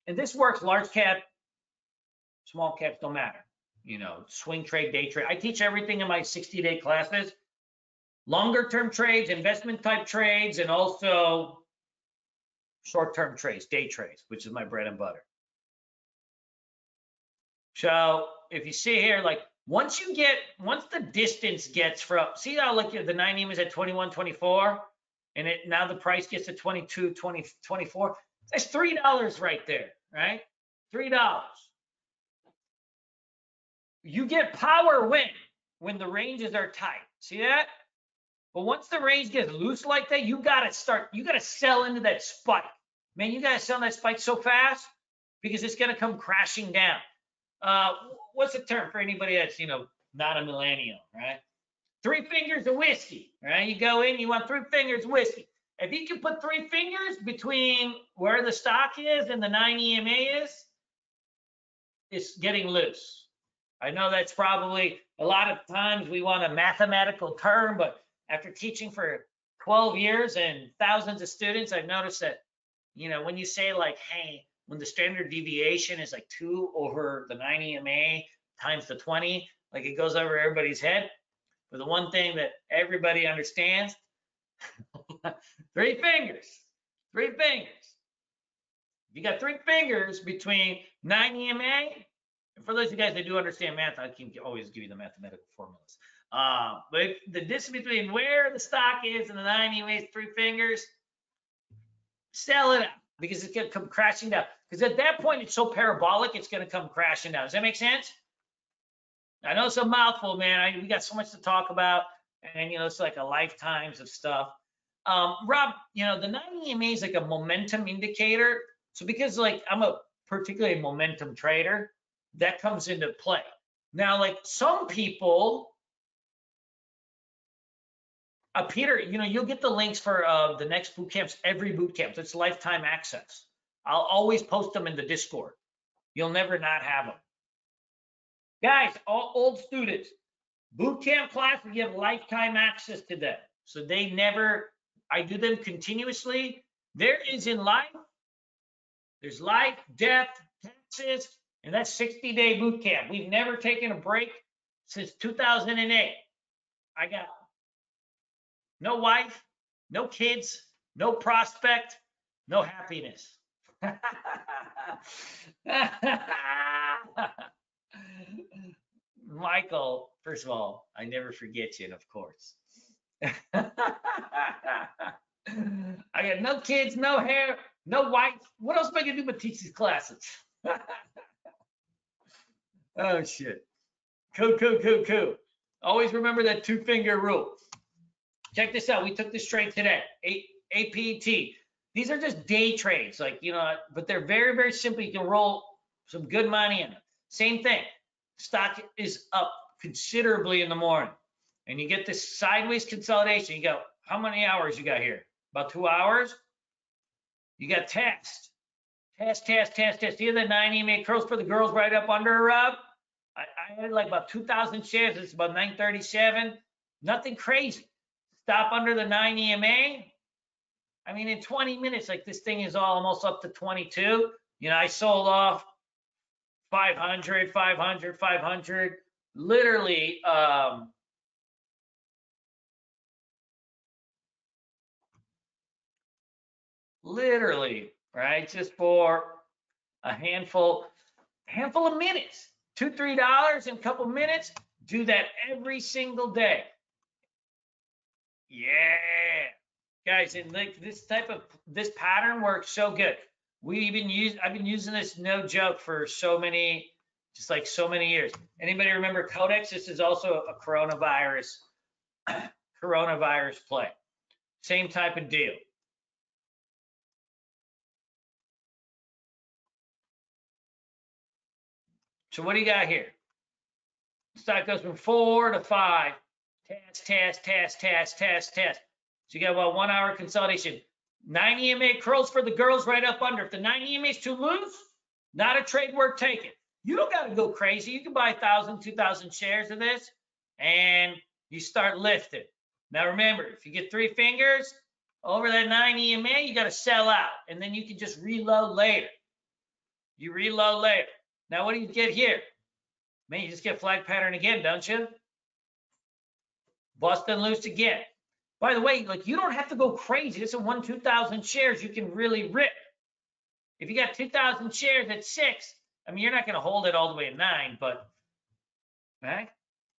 And this works large cap, small caps don't matter. Swing trade, day trade. I teach everything in my 60-day classes. Longer term trades, investment type trades, and also short-term trades, day trades, which is my bread and butter. So if you see here, like once the distance gets from, see how like the 9 EMA is at 21.24 and now the price gets to 22.24. That's $3 right there, right? $3. You get power when the ranges are tight. See that? But once the range gets loose like that, you got to sell into that spike. Man, you got to sell that spike so fast because it's going to come crashing down. What's the term for anybody that's, not a millennial, right? 3 fingers of whiskey, right? You go in, you want 3 fingers of whiskey. If you can put 3 fingers between where the stock is and the 9 EMA is, it's getting loose. I know that's probably a lot of times we want a mathematical term, but after teaching for 12 years and thousands of students, I've noticed that, when you say like, hey, when the standard deviation is like 2 over the 9 EMA times the 20, like it goes over everybody's head. But the one thing that everybody understands, 3 fingers, 3 fingers. If you got 3 fingers between 9 EMA, and for those of you guys that do understand math, I can always give you the mathematical formulas. But if the distance between where the stock is and the 9 EMA is 3 fingers, sell it out because it's going to come crashing down. Because at that point, it's so parabolic, it's going to come crashing down. Does that make sense? I know it's a mouthful, man. We got so much to talk about, and it's like a lifetimes of stuff. Rob, the 9 EMA is like a momentum indicator. So because like I'm a particularly momentum trader, that comes into play. Now, like some people, Peter, you'll get the links for the next boot camps, every boot camp. It's lifetime access. I'll always post them in the Discord. You'll never not have them. Guys, all old students, boot camp classes, you have lifetime access to them. So I do them continuously. There is in life, there's life, death, taxes, and that's 60-day boot camp. We've never taken a break since 2008. I got no wife, no kids, no prospect, no happiness. Michael, first of all, I never forget you, and of course. I got no kids, no hair, no wife. What else am I gonna do but teach these classes? Oh shit. Cool. Always remember that 2-finger rule. Check this out. We took this trade today. APT. These are just day trades, like but they're very, very simple. You can roll some good money in them. Same thing. Stock is up considerably in the morning, and you get this sideways consolidation. You go, how many hours you got here? About 2 hours. You got test. Test. See the 9 EMA curls for the girls right up under, Rob? I had like about 2,000 shares. It's about 937. Nothing crazy. Stop under the 9 EMA. I mean, in 20 minutes, like this thing is almost up to 22. You know, I sold off 500, 500, 500. Literally, right? Just for a handful of minutes, $2, $3 in a couple minutes. Do that every single day. Yeah, guys, and like this pattern works so good. I've been using this, no joke, for so many years. Anybody remember Codex? This is also a coronavirus play. Same type of deal. So what do you got here? Stock goes from 4 to 5. Test. So you got about 1 hour consolidation. 9 EMA curls for the girls right up under. If the 9 EMA is too loose, not a trade worth taking. You don't got to go crazy. You can buy 1,000, 2,000 shares of this, and you start lifting. Now remember, if you get 3 fingers over that 9 EMA, you got to sell out, and then you can just reload later. You reload later. Now what do you get here? Man, you just get flag pattern again, don't you? Bust and loose again. By the way, like, you don't have to go crazy. This is 2,000 shares. You can really rip. If you got 2,000 shares at 6, I mean, you're not going to hold it all the way at 9, but right,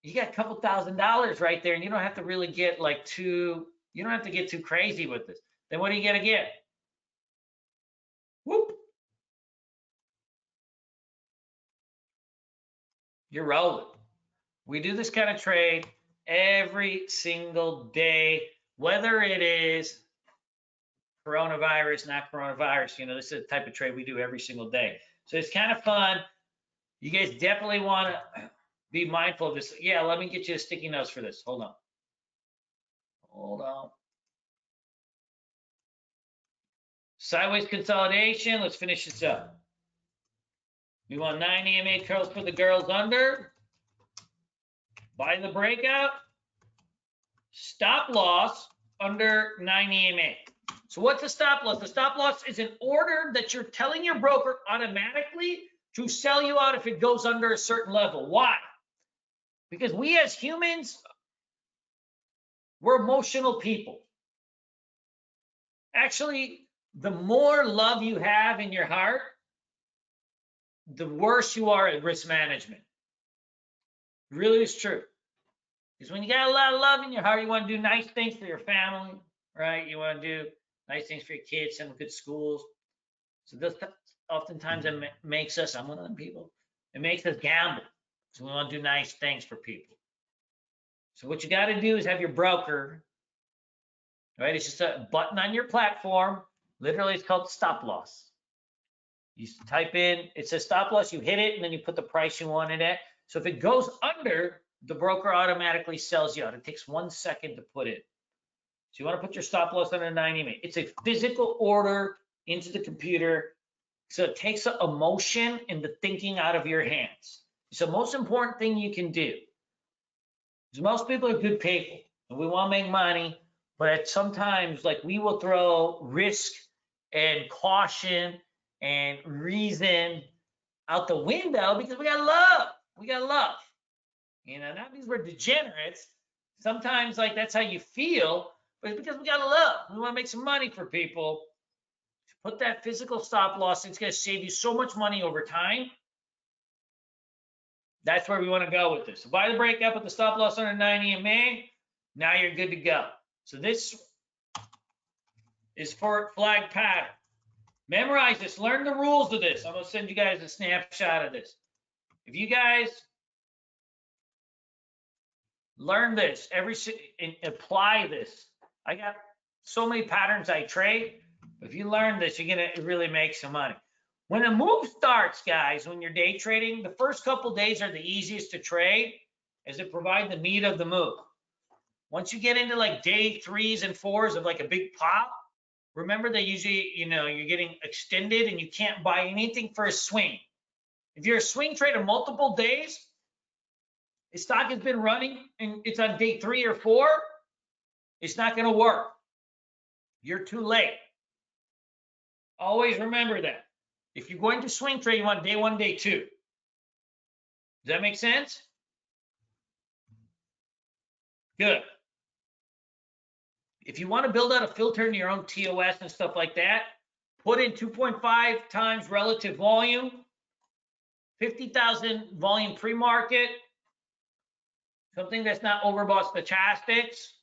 you got a couple $1,000 right there, and you don't have to really get like you don't have to get too crazy with this. Then what do you get again? Whoop. You're rolling. We do this kind of trade every single day, whether it is coronavirus, not coronavirus. You know, this is the type of trade we do every single day. So it's kind of fun. You guys definitely want to be mindful of this. Yeah, let me get you a sticky notes for this. Hold on. Sideways consolidation. Let's finish this up. We want 9 EMA curls for the girls under. Buy the breakout. Stop loss under 9 EMA. So what's the stop loss? The stop loss is an order that you're telling your broker automatically to sell you out if it goes under a certain level. Why? Because we as humans, we're emotional people. Actually, the more love you have in your heart, the worse you are at risk management. It really is true. Because when you got a lot of love in your heart, you want to do nice things for your family, right? You want to do nice things for your kids, send them to good schools. So this oftentimes it makes us, I'm one of them people, it makes us gamble. So we want to do nice things for people. So what you got to do is have your broker, right? It's just a button on your platform. Literally, it's called stop loss. You type in, it says stop loss, you hit it, and then you put the price you want it at. So if it goes under, the broker automatically sells you out. It takes 1 second to put it. So you want to put your stop loss under 9 EMA. It's a physical order into the computer. So it takes the emotion and the thinking out of your hands. It's the most important thing you can do. Because most people are good people and we want to make money, but sometimes, like, we will throw risk and caution and reason out the window because we got love. We got love. You know, not because we're degenerates. Sometimes, like, that's how you feel, but it's because we got love. We want to make some money for people. Put that physical stop loss. It's going to save you so much money over time. That's where we want to go with this. So buy the breakup with the stop loss under 9 EMA. Now you're good to go. So this is for flag pattern. Memorize this. Learn the rules of this. I'm going to send you guys a snapshot of this. If you guys learn this and apply this, I got so many patterns I trade. If you learn this, you're going to really make some money. When a move starts, guys, when you're day trading, the first couple days are the easiest to trade as it provides the meat of the move. Once you get into like day 3s and 4s of like a big pop, remember that usually, you're getting extended and you can't buy anything for a swing. If you're a swing trader multiple days, the stock has been running and it's on day 3 or 4, it's not going to work. You're too late. Always remember that. If you're going to swing trade, you want day 1, day 2. Does that make sense? Good. If you want to build out a filter in your own TOS and stuff like that, put in 2.5 times relative volume, 50,000 volume pre-market, something that's not overbought stochastics.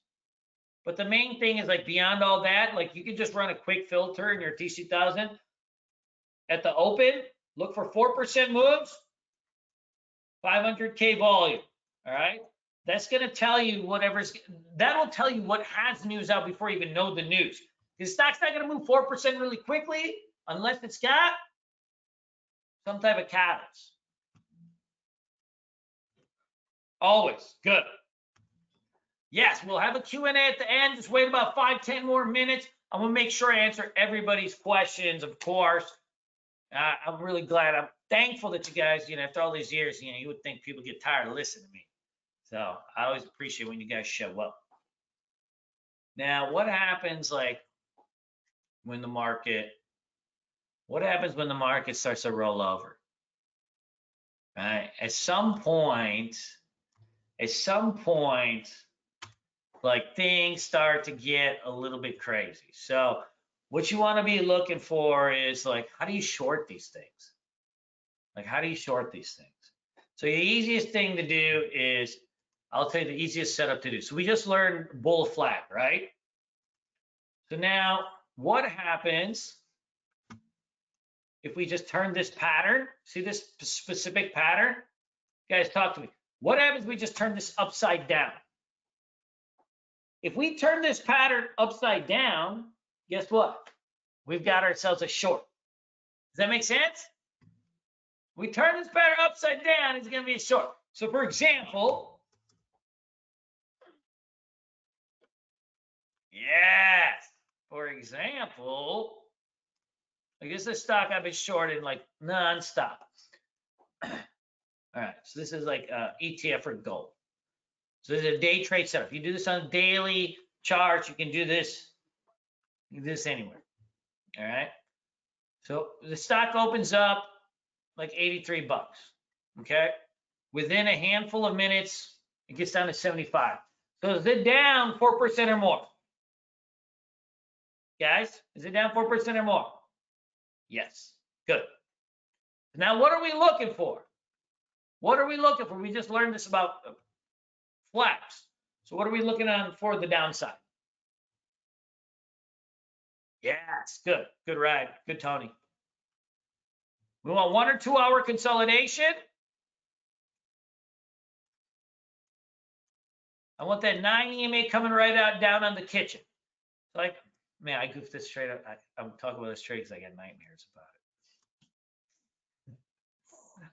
But the main thing is, like, beyond all that, like, you can just run a quick filter in your TC1000 at the open, look for 4% moves, 500K volume. All right. That's going to tell you that'll tell you what has news out before you even know the news. The stock's not going to move 4% really quickly unless it's got some type of catalyst. Always. Good. Yes, we'll have a Q&A at the end. Just wait about 5-10 more minutes. I'm going to make sure I answer everybody's questions, of course. I'm really glad. I'm thankful that you guys, after all these years, you would think people get tired of listening to me. So I always appreciate when you guys show up. Now, what happens when the market starts to roll over? Right? At some point, like, things start to get a little bit crazy. So what you want to be looking for is, like, how do you short these things? So the easiest thing to do is, I'll tell you the easiest setup to do. So we just learned bull flag, right? So now what happens if we just turn this pattern? See this specific pattern? Guys, talk to me. What happens if we just turn this upside down? If we turn this pattern upside down, guess what? We've got ourselves a short. Does that make sense? We turn this pattern upside down, it's going to be a short. So for example, yes, for example, like, this is a stock I've been shorting like nonstop. All right, so this is like ETF for gold. So this is a day trade setup. If you do this on a daily chart, you can do this. You can do this anywhere. All right. So the stock opens up like 83 bucks. Okay. Within a handful of minutes, it gets down to 75. So is it down 4% or more? Guys, is it down 4% or more? Yes. Good. Now, what are we looking for? We just learned this about flaps. So what are we looking on for the downside? Yes, good. Good ride. Good, Tony. We want 1 or 2 hour consolidation. I want that 9 EMA coming right out down on the kitchen. Like, man, I goofed this trade. I'm talking about this trade because I got nightmares about it.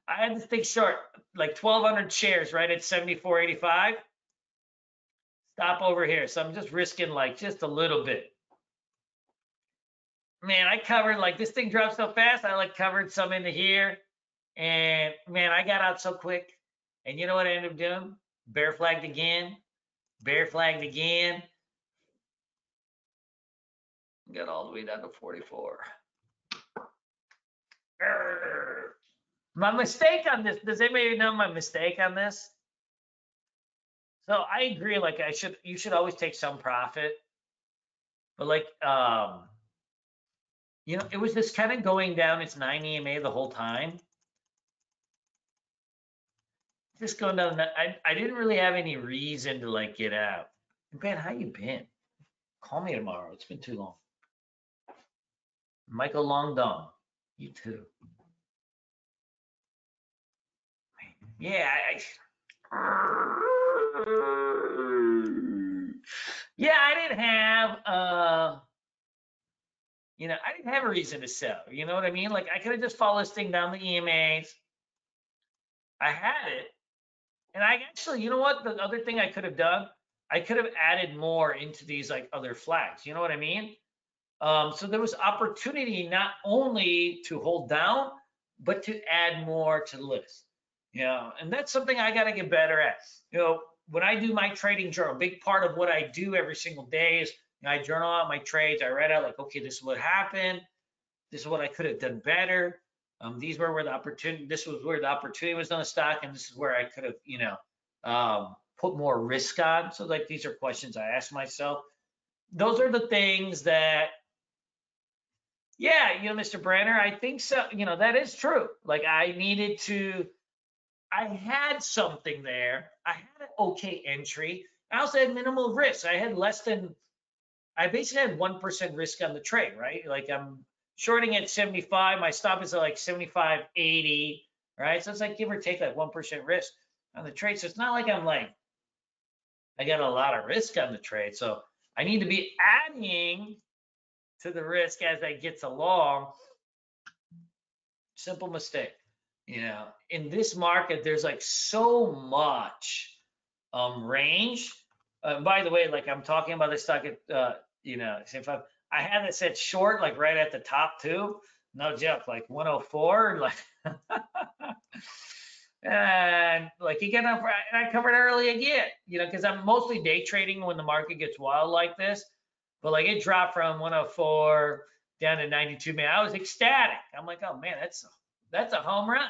I had this thing short, like 1,200 shares, right at 74.85. Stop over here. So I'm just risking like just a little bit. Man, I covered, like, this thing dropped so fast. I like covered some into here, and man, I got out so quick. And you know what I ended up doing? Bear flagged again. Got all the way down to 44. My mistake on this, does anybody know my mistake on this? So I agree, like, you should always take some profit. But like, it was just kind of going down its 9 EMA the whole time. Just going down, I didn't really have any reason to, like, get out. Ben, how you been? Call me tomorrow. It's been too long. Michael Longdon, you too. Yeah, I didn't have I didn't have a reason to sell. You know what I mean? Like, I could have just followed this thing down the EMAs. I had it. And I actually, you know what? The other thing I could have done, I could have added more into these, like, other flags. You know what I mean? So there was opportunity not only to hold down, but to add more to the list. And that's something I got to get better at. When I do my trading journal, a big part of what I do every single day is I journal out my trades. I write out like, okay, this is what happened. This is what I could have done better. These were where the opportunity. This was where the opportunity was on the stock, and this is where I could have, put more risk on. So like these are questions I ask myself. Those are the things that, yeah, Mr. Brenner, I think so. That is true. Like I had something there. I had an okay entry. I also had minimal risk. I basically had 1% risk on the trade, right? Like I'm shorting at 75. My stop is at like 75.80, right? So it's like give or take like 1% risk on the trade. So it's not like I got a lot of risk on the trade. So I need to be adding to the risk as I gets along. Simple mistake. In this market, there's like so much range. By the way, like I'm talking about this stock at if I had it set short like right at the top too, no joke, like 104, like and like again, I covered early again, because I'm mostly day trading when the market gets wild like this. But like it dropped from 104 down to 92. Man, I was ecstatic. I'm like, oh man, that's a home run.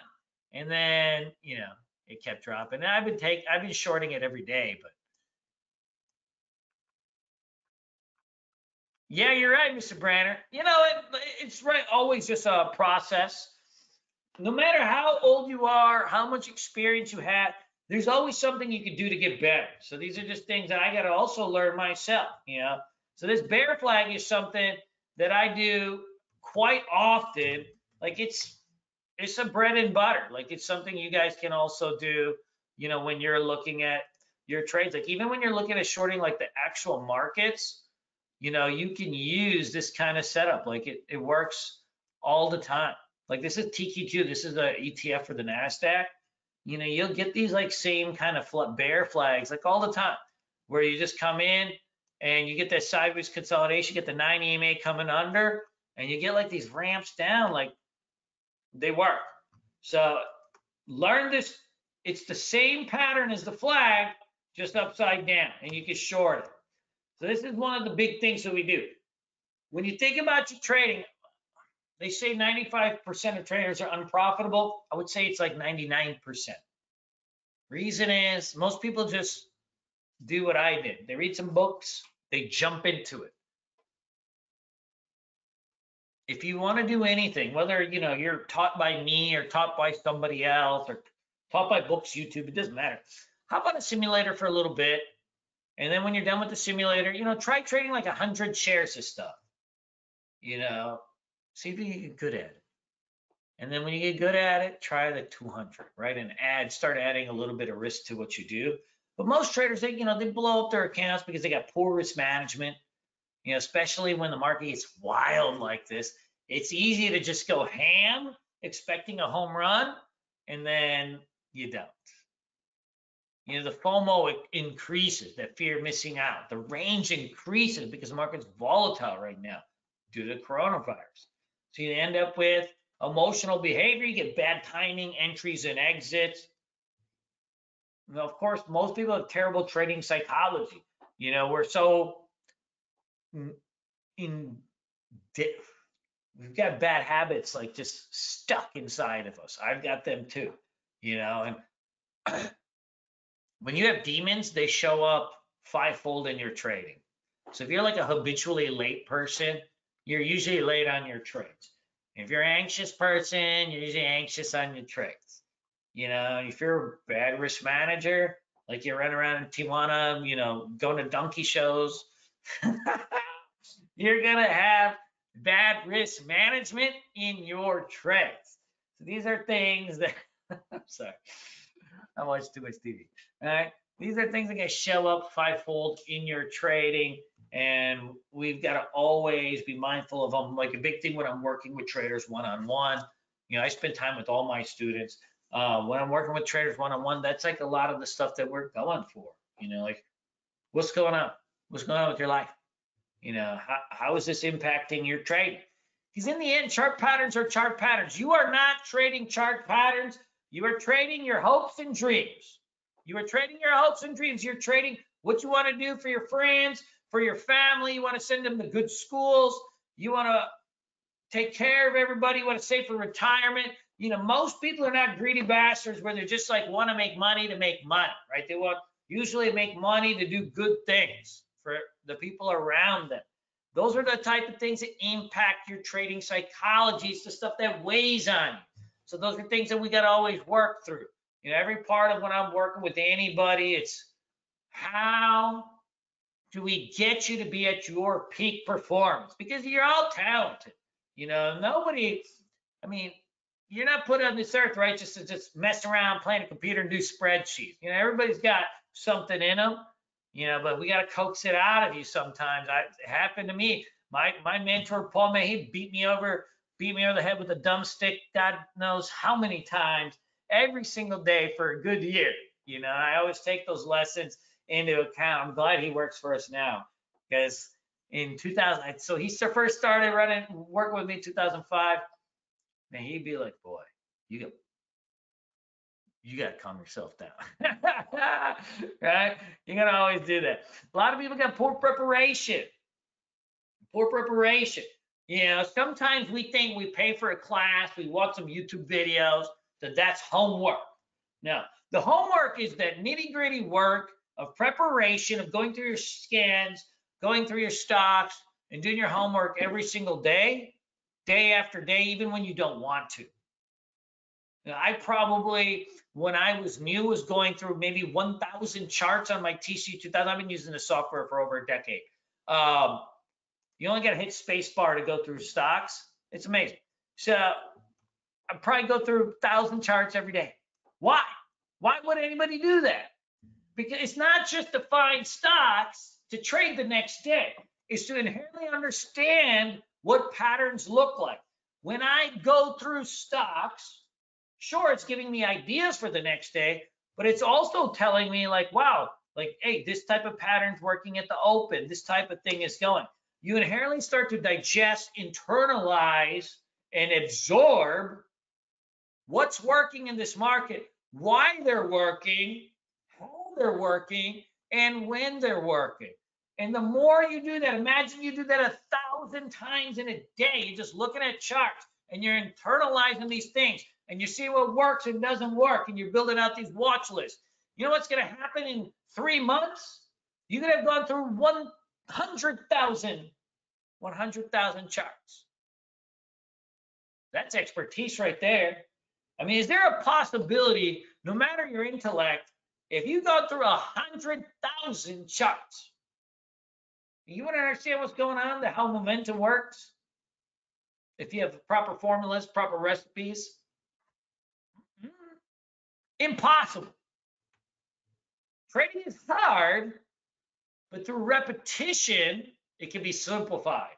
And then it kept dropping. And I've been shorting it every day, but yeah, you're right, Mr. Branner. It's right, always just a process. No matter how old you are, how much experience you have, there's always something you can do to get better. So these are just things that I got to also learn myself. So this bear flag is something that I do quite often. Like it's a bread and butter. Like it's something you guys can also do. When you're looking at your trades, like even when you're looking at shorting like the actual markets, you can use this kind of setup. Like it works all the time. Like this is TQ2. This is a ETF for the NASDAQ. You'll get these like same kind of bear flags like all the time, where you just come in and you get that sideways consolidation, get the 9 EMA coming under, and you get like these ramps down. Like they work. So learn this. It's the same pattern as the flag, just upside down, and you can short it. So this is one of the big things that we do. When you think about your trading, they say 95% of traders are unprofitable. I would say it's like 99%. Reason is most people just do what I did. They read some books, they jump into it. If you want to do anything, whether you're taught by me or taught by somebody else or taught by books, YouTube, it doesn't matter. How about a simulator for a little bit? And then when you're done with the simulator, try trading like 100 shares of stuff. See if you get good at it. And then when you get good at it, try the 200, right? And start adding a little bit of risk to what you do. But most traders, they blow up their accounts because they got poor risk management. Especially when the market gets wild like this, it's easy to just go ham, expecting a home run, and then you don't. The FOMO increases, that fear of missing out. The range increases because the market's volatile right now due to the coronavirus. So you end up with emotional behavior. You get bad timing, entries and exits. Of course, most people have terrible trading psychology. We're so we've got bad habits like just stuck inside of us. I've got them too. And when you have demons, they show up fivefold in your trading. So if you're like a habitually late person, you're usually late on your trades. If you're an anxious person, you're usually anxious on your trades. If you're a bad risk manager, like you run around in Tijuana, going to donkey shows, you're going to have bad risk management in your trades. So these are things that, I'm sorry, I watch too much TV. All right. These are things that can show up fivefold in your trading, and we've got to always be mindful of them. Like a big thing when I'm working with traders one-on-one, I spend time with all my students. When I'm working with traders one-on-one, that's like a lot of the stuff that we're going for. Like, what's going on? What's going on with your life? You know, how is this impacting your trading? Because in the end, chart patterns are chart patterns. You are not trading chart patterns. You are trading your hopes and dreams. You are trading your hopes and dreams. You're trading what you want to do for your friends, for your family. You want to send them to good schools. You want to take care of everybody. You want to save for retirement. You know, most people are not greedy bastards where they're just like want to make money, right? They want usually make money to do good things for the people around them. Those are the type of things that impact your trading psychology. It's the stuff that weighs on you. So those are things that we got to always work through. You know, every part of when I'm working with anybody, it's how do we get you to be at your peak performance? Because you're all talented. You know, nobody, I mean, you're not put on this earth, right, just to just mess around, playing a computer and do spreadsheets. You know, everybody's got something in them, you know, but we got to coax it out of you sometimes. It happened to me. My mentor, Paul May, he beat me over the head with a dumb stick, God knows how many times, every single day for a good year. You know, I always take those lessons into account. I'm glad he works for us now, because in 2000, so he first started working with me in 2005. Man, he'd be like, boy, you got to calm yourself down. Right? You're going to always do that. A lot of people got poor preparation. You know, sometimes we think we pay for a class, we watch some YouTube videos, that's homework. No, the homework is that nitty-gritty work of preparation, of going through your scans, going through your stocks, and doing your homework every single day, day after day, even when you don't want to. Now, I probably, when I was new, was going through maybe 1,000 charts on my TC 2000. I've been using the software for over a decade. You only got to hit space bar to go through stocks. It's amazing. So I probably go through 1,000 charts every day. Why? Why would anybody do that? Because it's not just to find stocks to trade the next day. It's to inherently understand what patterns look like. When I go through stocks, sure, it's giving me ideas for the next day, but it's also telling me like, wow, like, hey, this type of pattern's working at the open. This type of thing is going. You inherently start to digest, internalize, and absorb what's working in this market, why they're working, how they're working, and when they're working. And the more you do that, imagine you do that 1,000 times in a day. You're just looking at charts and you're internalizing these things and you see what works and doesn't work, and you're building out these watch lists. You know what's going to happen in 3 months? You're going to have gone through 100,000 charts. That's expertise right there. I mean, is there a possibility, no matter your intellect, if you go through 100,000 charts, you want to understand what's going on, how momentum works? If you have proper formulas, proper recipes, impossible. Trading is hard, but through repetition, it can be simplified.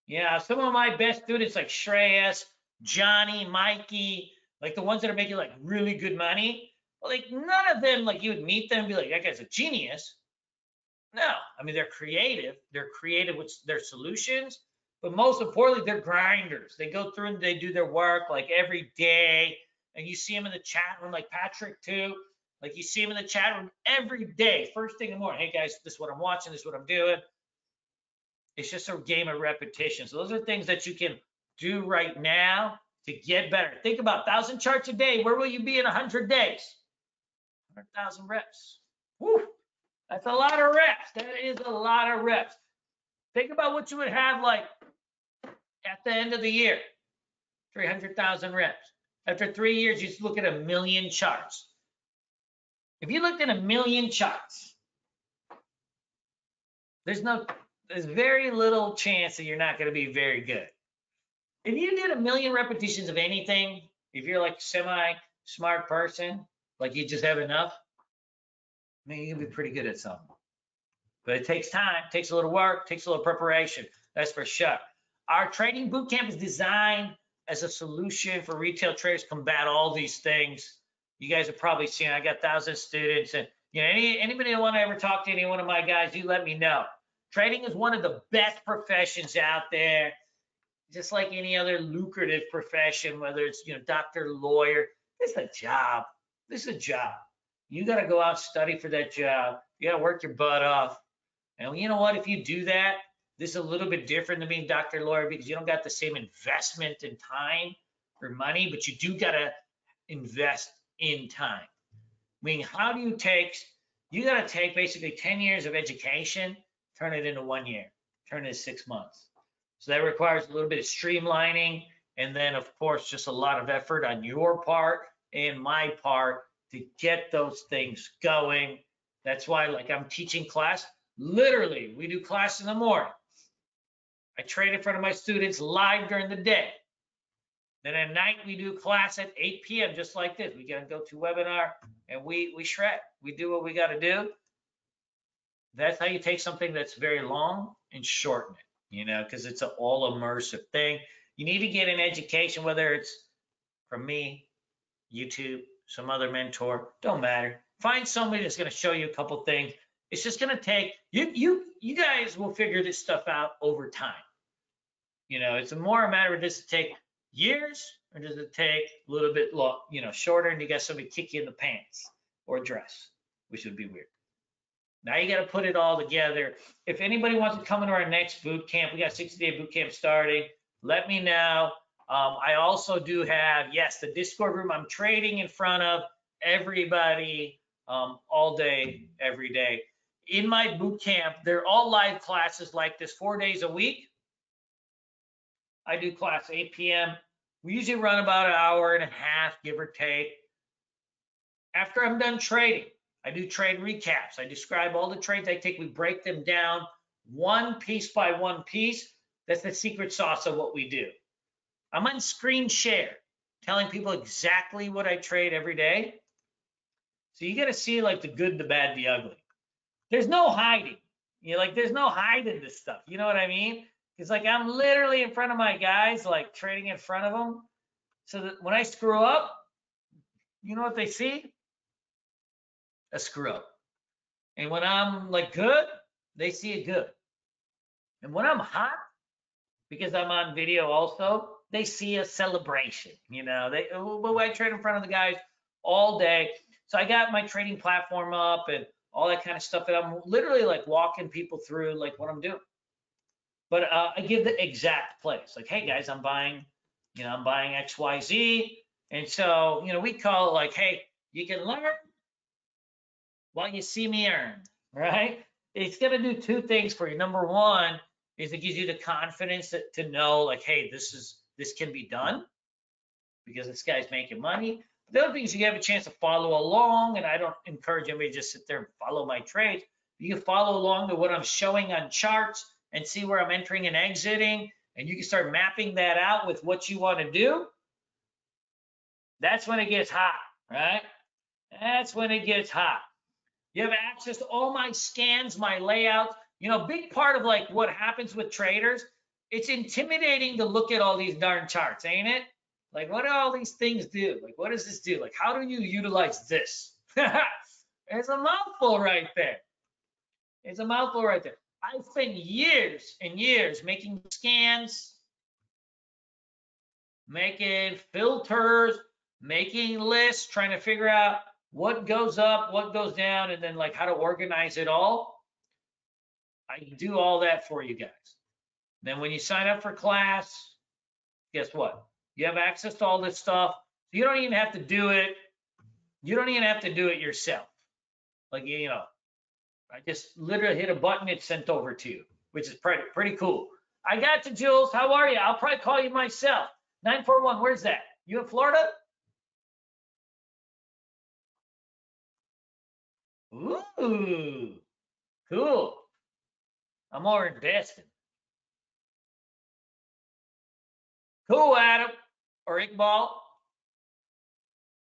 Yeah, some of my best students like Shreyas, Johnny, Mikey, like the ones that are making like really good money, like none of them, like you would meet them and be like, that guy's a genius. No, I mean, they're creative with their solutions, but most importantly, they're grinders. They go through and they do their work like every day, and you see them in the chat room, like Patrick too. Like you see them in the chat room every day, first thing in the morning. Hey guys, this is what I'm watching, this is what I'm doing. It's just a game of repetition. So those are things that you can do right now to get better. Think about 1,000 charts a day. Where will you be in 100 days? 100,000 reps. Woo! That's a lot of reps. That is a lot of reps. Think about what you would have like at the end of the year. 300,000 reps. After 3 years, you just look at 1 million charts. If you looked at 1 million charts, there's very little chance that you're not going to be very good. If you did 1 million repetitions of anything, if you're like semi-smart person, like you just have enough, I mean, you can be pretty good at something. But it takes time, takes a little work, takes a little preparation. That's for sure. Our trading bootcamp is designed as a solution for retail traders to combat all these things. You guys have probably seen, I got 1,000 students, and you know, anybody that want to ever talk to any one of my guys, you let me know. Trading is one of the best professions out there, just like any other lucrative profession, whether it's, doctor, lawyer. This is a job. This is a job. You got to go out, study for that job. You got to work your butt off. And you know what? If you do that, this is a little bit different than being doctor, lawyer, because you don't got the same investment in time or money, but you do got to invest in time. I mean, how do you got to take basically 10 years of education, turn it into 1 year, turn it into 6 months. So that requires a little bit of streamlining, and then of course just a lot of effort on your part and my part to get those things going. That's why, like, I'm teaching class. Literally, we do class in the morning. I trade in front of my students live during the day. Then at night we do class at 8 p.m. just like this. We gotta go to webinar and we shred. We do what we gotta do. That's how you take something that's very long and shorten it, because it's an all immersive thing. You need to get an education, whether it's from me, YouTube, some other mentor, don't matter. Find somebody that's gonna show you a couple things. It's just gonna take, you guys will figure this stuff out over time. It's more a matter of, does it take years or does it take a little bit long, shorter, and you got somebody kick you in the pants or dress, which would be weird. Now you got to put it all together. If anybody wants to come into our next boot camp, we got 60-day boot camp starting. Let me know. I also do have, yes, the Discord room. I'm trading in front of everybody all day, every day. In my boot camp, they're all live classes like this, 4 days a week. I do class 8 p.m. We usually run about an hour and a half, give or take. After I'm done trading, I do trade recaps. I describe all the trades I take. We break them down one piece by one piece. That's the secret sauce of what we do. I'm on screen share, telling people exactly what I trade every day. So you got to see like the good, the bad, the ugly. There's no hiding. There's no hiding this stuff. You know what I mean? It's like I'm literally in front of my guys, like trading in front of them. So that when I screw up, you know what they see? A screw up. And when I'm like good, they see it good. And when I'm hot, because I'm on video also, they see a celebration. I trade in front of the guys all day. So I got my trading platform up and all that kind of stuff. And I'm literally like walking people through like what I'm doing. But I give the exact place. Like, hey guys, I'm buying XYZ. And so, we call it like, hey, you can learn while you see me earn, right? It's gonna do two things for you. Number one is it gives you the confidence to know like, hey, this can be done because this guy's making money. The other thing is you have a chance to follow along, and I don't encourage anybody to just sit there and follow my trades. You can follow along to what I'm showing on charts and see where I'm entering and exiting, and you can start mapping that out with what you want to do. That's when it gets hot, right? That's when it gets hot. You have access to all my scans, my layouts. Big part of like what happens with traders, it's intimidating to look at all these darn charts, ain't it? Like, what do all these things do? Like, what does this do? Like, how do you utilize this? It's a mouthful right there. It's a mouthful right there. I spent years and years making scans, making filters, making lists, trying to figure out what goes up, what goes down, and then like how to organize it all. I do all that for you guys. Then when you sign up for class, guess what? You have access to all this stuff. You don't even have to do it. You don't even have to do it yourself. Like, I just literally hit a button, it's sent over to you, which is pretty cool. I got you, Jules. How are you? I'll probably call you myself. 941, where's that? You in Florida? Ooh, cool. I'm over in Destin. Cool, Adam or Iqbal.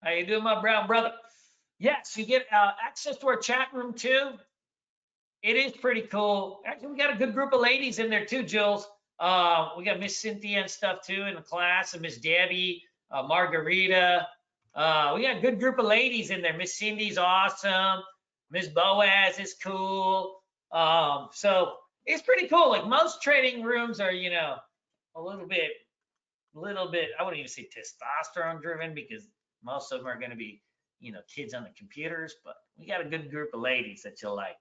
How you doing, my brown brother? Yes, you get access to our chat room too. It is pretty cool. Actually, we got a good group of ladies in there too, Jules. We got Miss Cynthia and stuff too in the class, and Miss Debbie, Margarita. We got a good group of ladies in there. Miss Cindy's awesome. Miss Boaz is cool. So It's pretty cool. Like most trading rooms are, you know, a little bit, I wouldn't even say testosterone driven because most of them are going to be, you know, kids on the computers, but we got a good group of ladies that you'll like.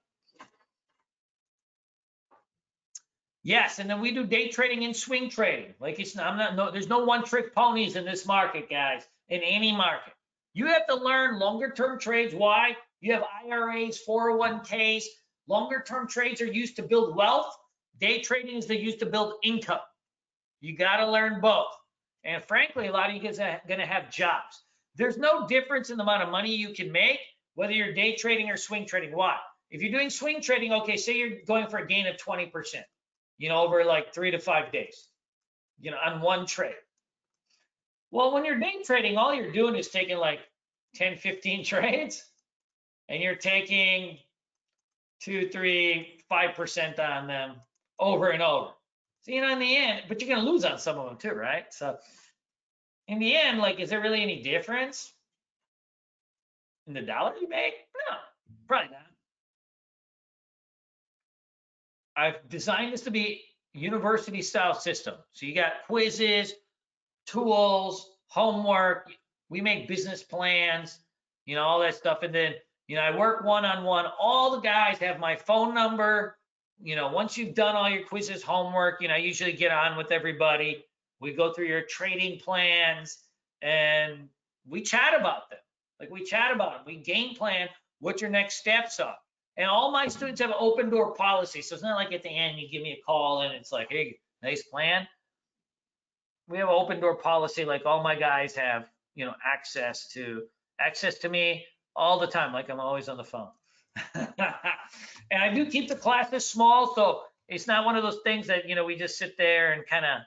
Yes, and then we do day trading and swing trading. Like there's no one trick ponies in this market, guys, in any market. You have to learn longer term trades. Why? You have IRAs, 401ks. Longer term trades are used to build wealth. Day trading is used to build income. You got to learn both. And frankly, a lot of you guys are going to have jobs. There's no difference in the amount of money you can make, whether you're day trading or swing trading. Why? If you're doing swing trading, okay, say you're going for a gain of 20%, you know, over like 3 to 5 days, you know, on one trade. Well, when you're day trading, all you're doing is taking like 10, 15 trades, and you're taking 2, 3, 5% on them over and over. So, you know, in the end, but you're going to lose on some of them too, right? So in the end, like, is there really any difference in the dollar you make? No, probably not. I've designed this to be university style system. So you got quizzes, tools, homework. We make business plans, you know, all that stuff. And then, you know, I work one-on-one. All the guys have my phone number. You know, once you've done all your quizzes, homework, you know, I usually get on with everybody. We go through your trading plans and we chat about them. Like we chat about them. We game plan what your next steps are. And all my students have an open door policy. So it's not like at the end you give me a call and it's like, hey, nice plan. We have an open door policy. Like all my guys have, you know, access to me all the time. Like I'm always on the phone. And I do keep the classes small, so it's not one of those things that, you know, we just sit there and kind of,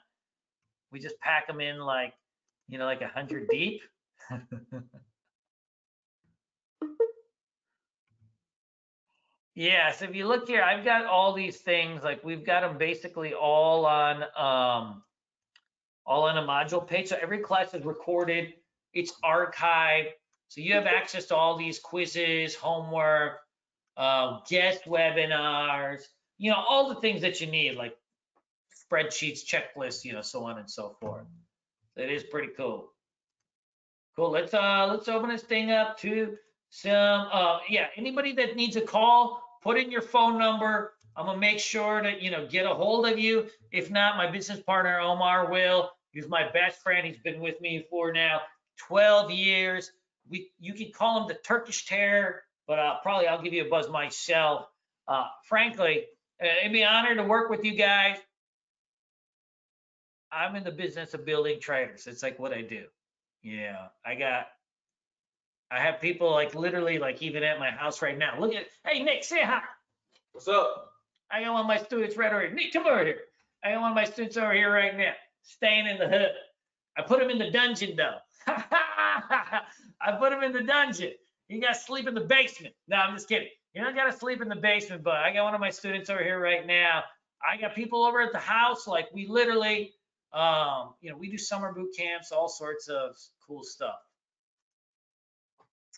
we just pack them in like, you know, like 100 deep. Yeah, so if you look here, I've got all these things, like we've got them basically all on a module page. So every class is recorded, it's archived. So you have access to all these quizzes, homework, guest webinars, you know, all the things that you need, like spreadsheets, checklists, you know, so on and so forth. It is pretty cool. Cool. Let's open this thing up to some yeah, anybody that needs a call, put in your phone number. I'm gonna make sure to, you know, get a hold of you. If not, my business partner Omar will. He's my best friend. He's been with me for now 12 years. You can call him the Turkish Terror, but probably I'll give you a buzz myself. Frankly, it'd be an honor to work with you guys. I'm in the business of building traders. It's like what I do. Yeah, I have people like literally like even at my house right now. Look at, hey Nick, say hi. What's up? I got one of my students right over here. Nick, come over here. I got one of my students over here right now, staying in the hood. I put him in the dungeon though. I put him in the dungeon. You got to sleep in the basement. No, I'm just kidding. You don't got to sleep in the basement, but I got one of my students over here right now. I got people over at the house. Like we literally, you know, we do summer boot camps, all sorts of cool stuff.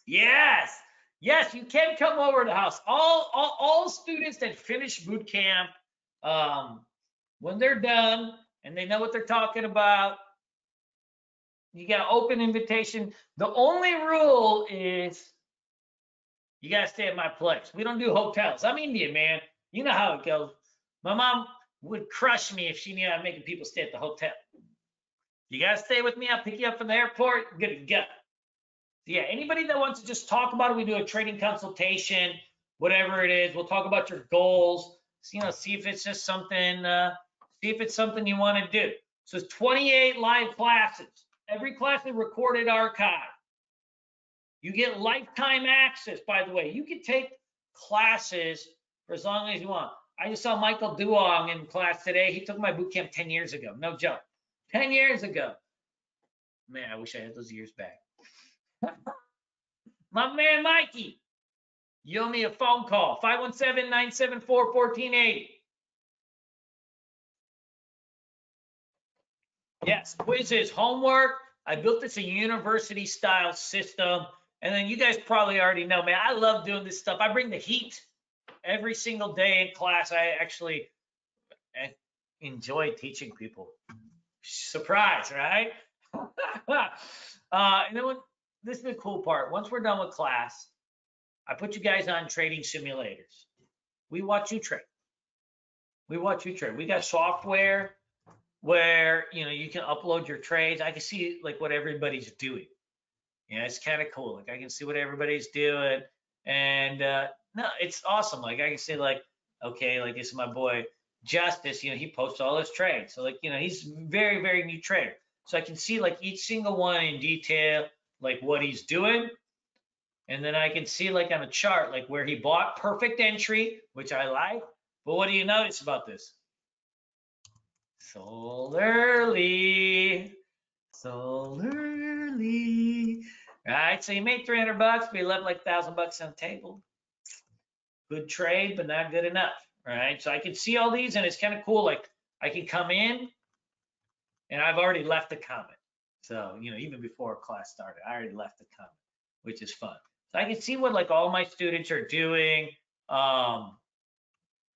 Yes, yes, you can come over to the house. All students that finish boot camp, when they're done and they know what they're talking about, you got an open invitation. The only rule is you got to stay at my place. We don't do hotels. I'm Indian, man. You know how it goes. My mom would crush me if she knew I'm making people stay at the hotel. You got to stay with me. I'll pick you up from the airport. Good to go. Yeah, anybody that wants to just talk about it, we do a trading consultation, whatever it is. We'll talk about your goals. You know, see if it's just something, see if it's something you want to do. So it's 28 live classes. Every class is recorded archive. You get lifetime access, by the way. You can take classes for as long as you want. I just saw Michael Duong in class today. He took my boot camp 10 years ago. No joke. 10 years ago. Man, I wish I had those years back. My man Mikey, you owe me a phone call, 517-974-1480. Yes, quizzes, homework. I built this a university style system. And then you guys probably already know, man, I love doing this stuff. I bring the heat every single day in class. I actually I enjoy teaching people. Surprise, right? And then this is the cool part. Once we're done with class, I put you guys on trading simulators. We watch you trade. We watch you trade. We got software where you can upload your trades. I can see like what everybody's doing. It's kind of cool. Like I can see what everybody's doing, and no, it's awesome. Like I can see like, okay, like this is my boy Justice. He posts all his trades. So like he's very very new trader. So I can see like each single one in detail, like what he's doing. And then I can see like on a chart, like where he bought perfect entry, which I like. But what do you notice about this? Sold early, sold early. Right, so you made 300 bucks, but you left like 1,000 bucks on the table. Good trade, but not good enough. Right, so I can see all these, and it's kind of cool. Like I can come in, and I've already left a comment. So even before class started, I already left a comment, which is fun. So I can see what like all my students are doing.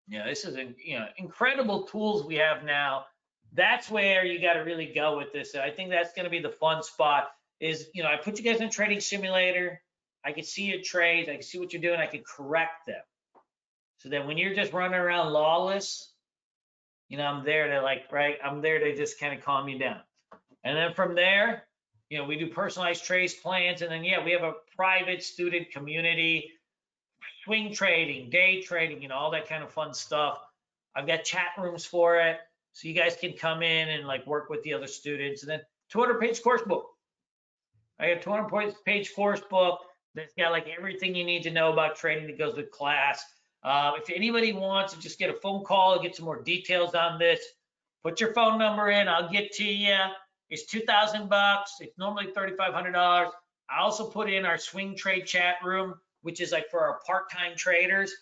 This is incredible tools we have now. That's where you got to really go with this. And I think that's going to be the fun spot. Is I put you guys in trading simulator. I can see your trades. I can see what you're doing. I can correct them. So that when you're just running around lawless, I'm there to I'm there to just kind of calm you down. And then from there, we do personalized trades plans, and then we have a private student community, swing trading, day trading, all that kind of fun stuff. I've got chat rooms for it, so you guys can come in and like work with the other students. And then 200-page course book. I got 200-page course book that's got like everything you need to know about trading that goes with class. If anybody wants to just get a phone call and get some more details on this, put your phone number in. I'll get to you. It's 2,000 bucks. It's normally $3,500. I also put in our swing trade chat room, which is like for our part-time traders.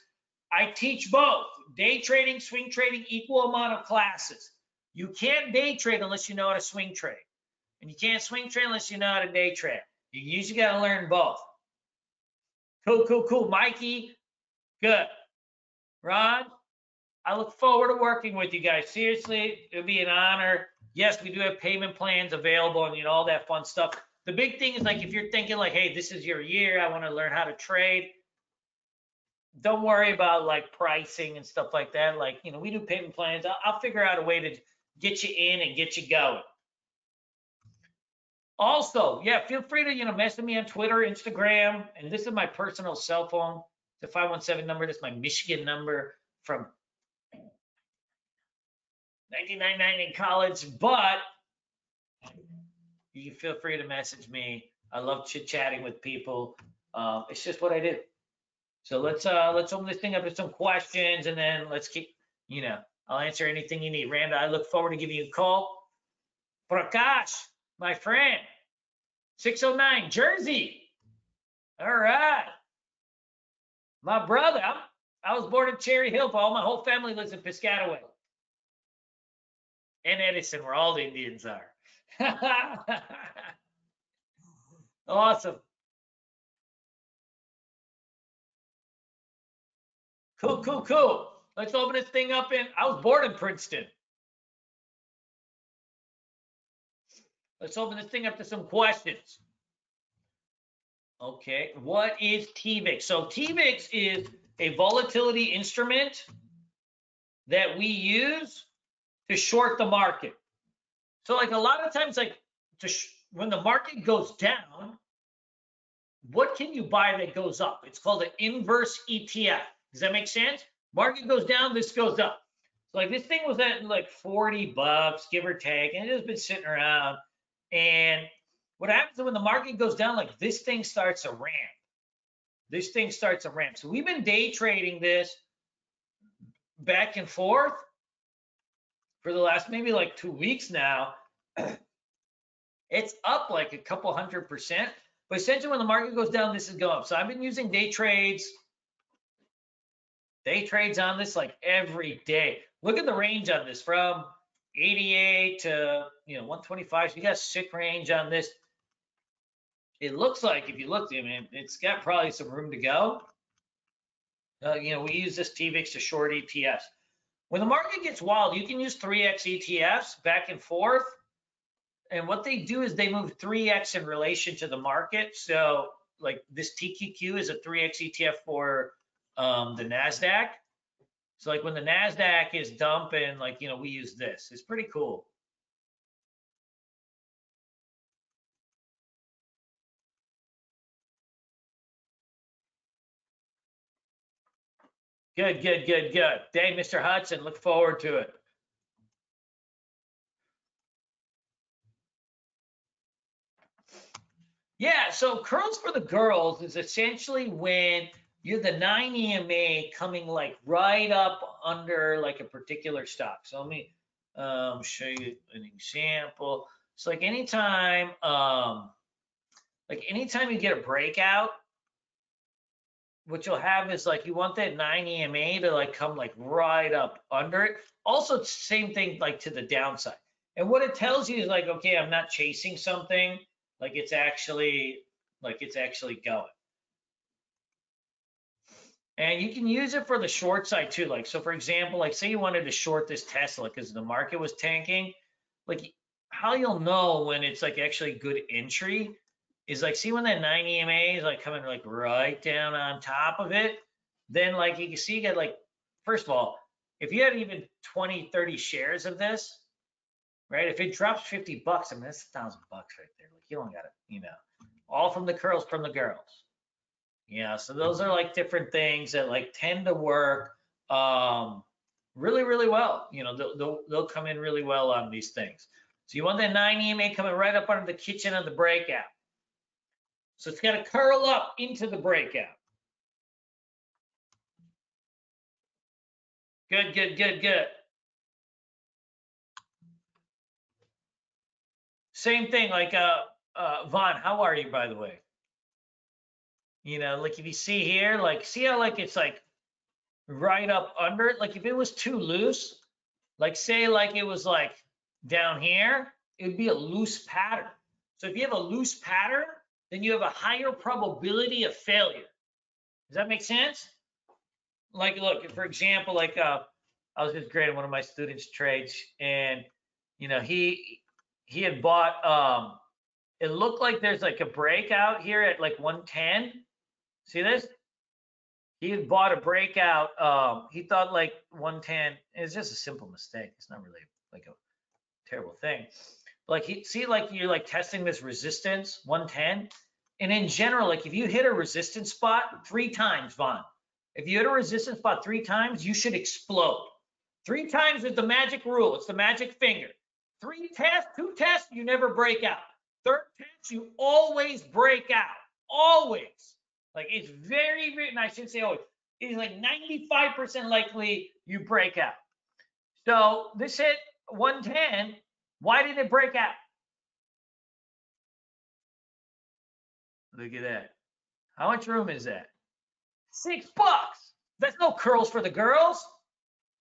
I teach both day trading, swing trading, equal amount of classes. You can't day trade unless you know how to swing trade. And you can't swing trade unless you know how to day trade. You usually got to learn both. Cool. Mikey, good. Ron, I look forward to working with you guys. Seriously, it'll be an honor. Yes, we do have payment plans available and all that fun stuff. The big thing is like if you're thinking like, hey, this is your year, I want to learn how to trade. Don't worry about like pricing and stuff like that. Like, we do payment plans. I'll figure out a way to get you in and get you going. Also, feel free to, message me on Twitter, Instagram, and this is my personal cell phone. It's a 517 number. That's my Michigan number from 1999 in college, but you can feel free to message me. I love chit-chatting with people. It's just what I do. So let's open this thing up with some questions, and then let's keep, I'll answer anything you need. Randa, I look forward to giving you a call. Prakash, my friend, 609, Jersey. All right. My brother, I was born in Cherry Hill, but all my whole family lives in Piscataway. And Edison, where all the Indians are. Awesome. Cool. Let's open this thing up I was born in Princeton. Let's open this thing up to some questions. Okay, what is TVIX? So TVIX is a volatility instrument that we use to short the market. So like a lot of times, like when the market goes down, what can you buy that goes up? It's called an inverse ETF. Does that make sense? Market goes down, this goes up. So like this thing was at like 40 bucks, give or take, and it has been sitting around. And what happens when the market goes down, like this thing starts a ramp. This thing starts a ramp. So we've been day trading this back and forth for the last maybe like 2 weeks now. It's up like a couple 100%. But essentially when the market goes down, this is going up. So I've been using day trades on this like every day. Look at the range on this from 88 to 125. So you got a sick range on this. It looks like if you look, it's got probably some room to go. We use this TVIX to short ETFs. When the market gets wild, you can use 3x ETFs back and forth. And what they do is they move 3x in relation to the market. So like this TQQ is a 3x ETF for the NASDAQ. So like when the NASDAQ is dumping, like, you know, we use this. It's pretty cool. Good, good, good, good. Hey, Mr. Hudson, look forward to it. Yeah, so curls for the girls is essentially when you're the 9 EMA coming like right up under like a particular stock. So let me show you an example. So like anytime you get a breakout, what you'll have is like you want that 9 EMA to like come like right up under it. Also, it's the same thing like to the downside. And what it tells you is like, okay, I'm not chasing something, like it's actually going. And you can use it for the short side too. Like, so for example, like say you wanted to short this Tesla because the market was tanking, like how you'll know when it's like actually good entry is like, see when that 9 EMA is like coming like right down on top of it, then like you can see you get like, first of all, if you had even 20, 30 shares of this, right? If it drops 50 bucks, I mean, that's $1,000 right there. Like you only got it, you know, all from the curls from the girls. Yeah, so those are like different things that like tend to work really, really well. You know, they'll come in really well on these things. So you want that 9 EMA coming right up under the kitchen of the breakout. So it's got to curl up into the breakout. Good, good, good, good. Same thing, like Vaughn, how are you, by the way? You know, like if you see here, like see how like it's like right up under it. Like if it was too loose, like say like it was like down here, it would be a loose pattern. So if you have a loose pattern, then you have a higher probability of failure. Does that make sense? Like, look, for example, like I was just grading one of my students' trades, and you know, he had bought it looked like there's like a breakout here at like 110. See this? He had bought a breakout. He thought like 110. It's just a simple mistake. It's not really like a terrible thing. Like he see, like you're like testing this resistance 110, and in general, like if you hit a resistance spot 3 times, Vaughn, if you hit a resistance spot 3 times, you should explode. 3 times is the magic rule. It's the magic finger. 3 tests, 2 tests, you never break out. 3rd test, you always break out. Always. Like it's very, very, and I should say always. It's like 95% likely you break out. So this hit 110. Why did it break out? Look at that. How much room is that? $6. That's no curls for the girls,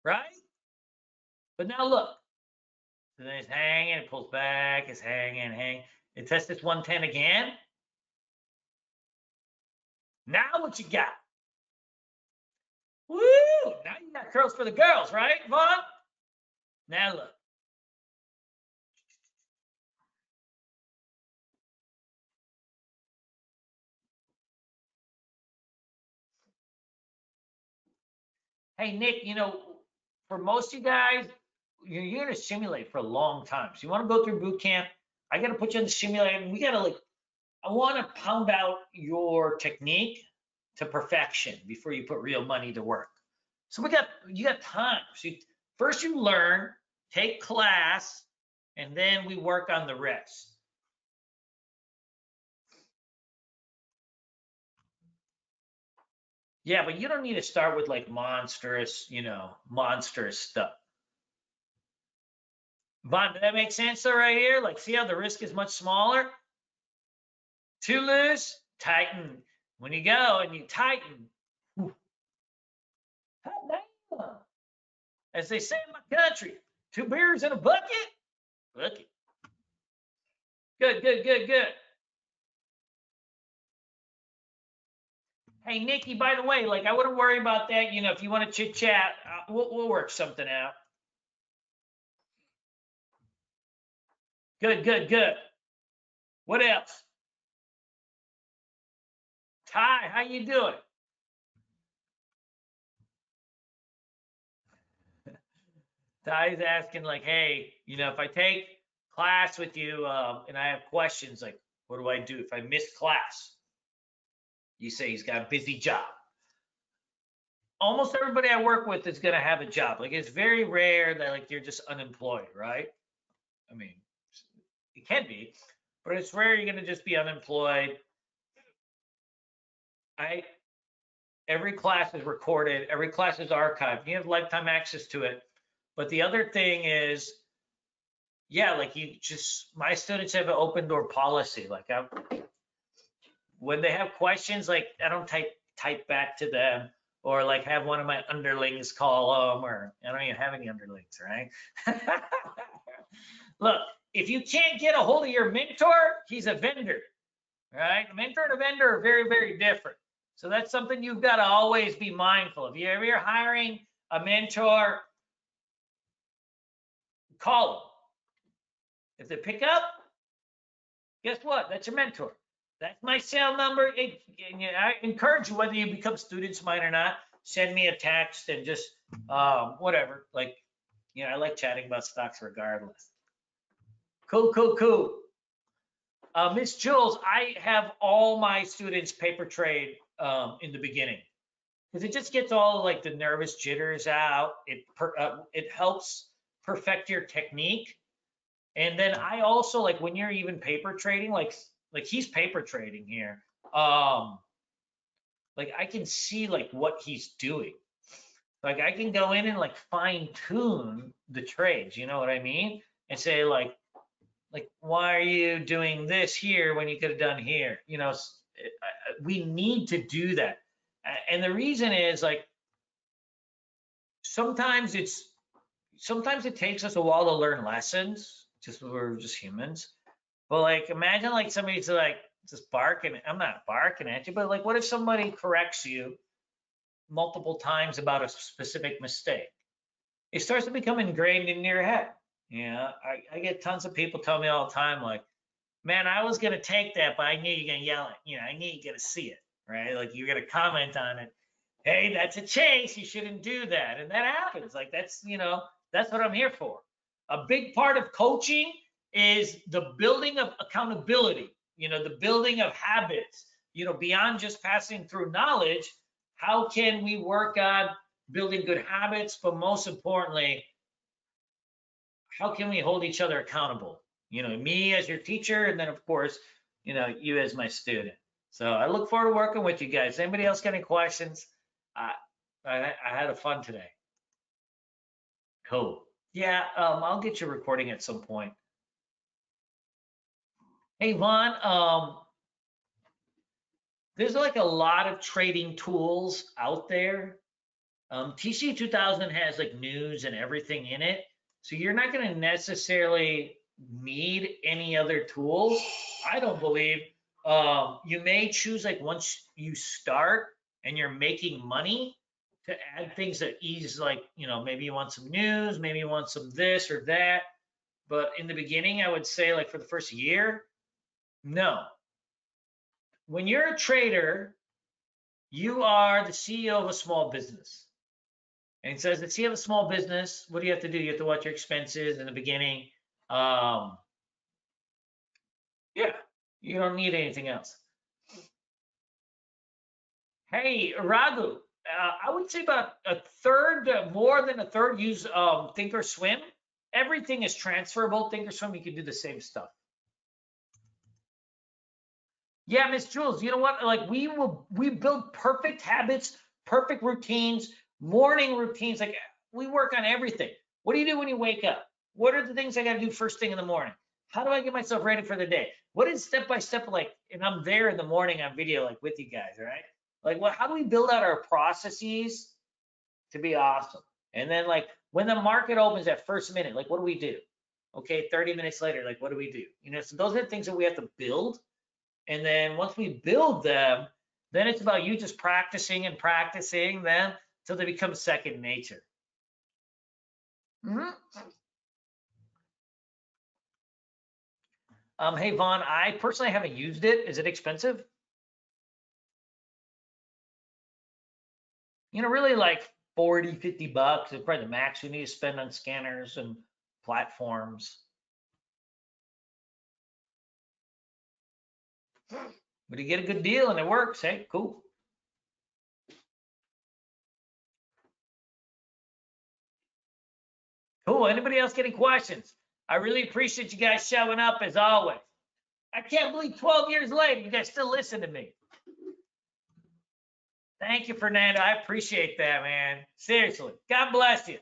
right? But now look. So then it's hanging, it pulls back, it's hanging. It tests this 110 again. Now what you got? Woo! Now you got curls for the girls, right, Vaughn? Now look. Hey, Nick, you know, for most of you guys, you're going to simulate for a long time. So you want to go through boot camp, I got to put you on the simulator, and we got to like, I want to pound out your technique to perfection before you put real money to work. So you got time. So first you learn, take class, and then we work on the rest. Yeah, but you don't need to start with like monstrous, you know, monstrous stuff. Vaughn, did that make sense though right here? Like, see how the risk is much smaller? Too loose, tighten. When you go and you tighten, as they say in my country, 2 beers in a bucket. Bucket. Good, good, good, good. Hey, Nikki, by the way, like I wouldn't worry about that. You know, if you want to chit chat, we'll work something out. Good, good, good. What else? Ty, how you doing? Ty's asking like, hey, you know, if I take class with you and I have questions, like, what do I do if I miss class? You say he's got a busy job. Almost everybody I work with is going to have a job. Like it's very rare that like you're just unemployed, right? I mean, it can be, but it's rare you're going to just be unemployed. I Every class is recorded, every class is archived. You have lifetime access to it. But the other thing is, yeah, like you just my students have an open door policy. Like when they have questions, like I don't type back to them or like have one of my underlings call them, or I don't even have any underlings, right? Look, if you can't get a hold of your mentor, he's a vendor, right? A mentor and a vendor are very, very different. So that's something you've got to always be mindful of. If you're hiring a mentor, call them. If they pick up, guess what? That's your mentor. That's my cell number. I encourage you, whether you become students of mine or not, send me a text and just whatever. Like, you know, I like chatting about stocks regardless. Cool, cool, cool. Miss Jules, I have all my students paper trade in the beginning because it just gets all like the nervous jitters out. It helps perfect your technique. And then I also like when you're even paper trading, like he's paper trading here. Like I can see like what he's doing. Like I can go in and like fine tune the trades. You know what I mean? And say like why are you doing this here when you could have done here? You know, we need to do that. And the reason is like sometimes it takes us a while to learn lessons. Just we're just humans. But like imagine like somebody's like just barking. I'm not barking at you, but like what if somebody corrects you multiple times about a specific mistake? It starts to become ingrained in your head. Yeah, I get tons of people tell me all the time, like, man, I was gonna take that, but I knew you're gonna yell it. You know, I knew you're gonna see it, right? Like you're gonna comment on it. Hey, that's a chase. You shouldn't do that, and that happens. Like that's what I'm here for. A big part of coaching is the building of accountability. You know, the building of habits. You know, beyond just passing through knowledge, how can we work on building good habits? But most importantly, how can we hold each other accountable? You know, me as your teacher, and then of course, you know, you as my student. So I look forward to working with you guys. Anybody else got any questions? I had a fun today. Cool. Yeah, I'll get you recording at some point. Hey Vaughn, there's like a lot of trading tools out there. TC 2000 has like news and everything in it. So you're not going to necessarily need any other tools. I don't believe. You may choose like once you start and you're making money to add things that ease, like, you know, maybe you want some news, maybe you want some this or that. But in the beginning, I would say like for the first year, no. When you're a trader, you are the CEO of a small business. And it says that you have a small business, what do you have to do? You have to watch your expenses in the beginning. Yeah, you don't need anything else. Hey, Raghu, I would say about a third, more than a third use Thinkorswim. Everything is transferable. Thinkorswim, you can do the same stuff. Yeah, Miss Jules, you know what? Like we build perfect habits, perfect routines, morning routines. Like we work on everything. What do you do when you wake up? What are the things I got to do first thing in the morning? How do I get myself ready for the day? What is step by step like? And I'm there in the morning on video, like with you guys, right? Like what? How do we build out our processes to be awesome? And then like when the market opens at first minute, like what do we do? Okay, 30 minutes later, like what do we do? You know, so those are the things that we have to build. And then once we build them, Then it's about you just practicing and practicing them until they become second nature. Hey, Vaughn, I personally haven't used it. Is it expensive? Really like 40, 50 bucks is probably the max you need to spend on scanners and platforms. But you get a good deal and it works. Hey, cool. Cool. Anybody else getting questions? I really appreciate you guys showing up as always. I can't believe 12 years later, you guys still listen to me. Thank you, Fernando. I appreciate that, man. Seriously. God bless you.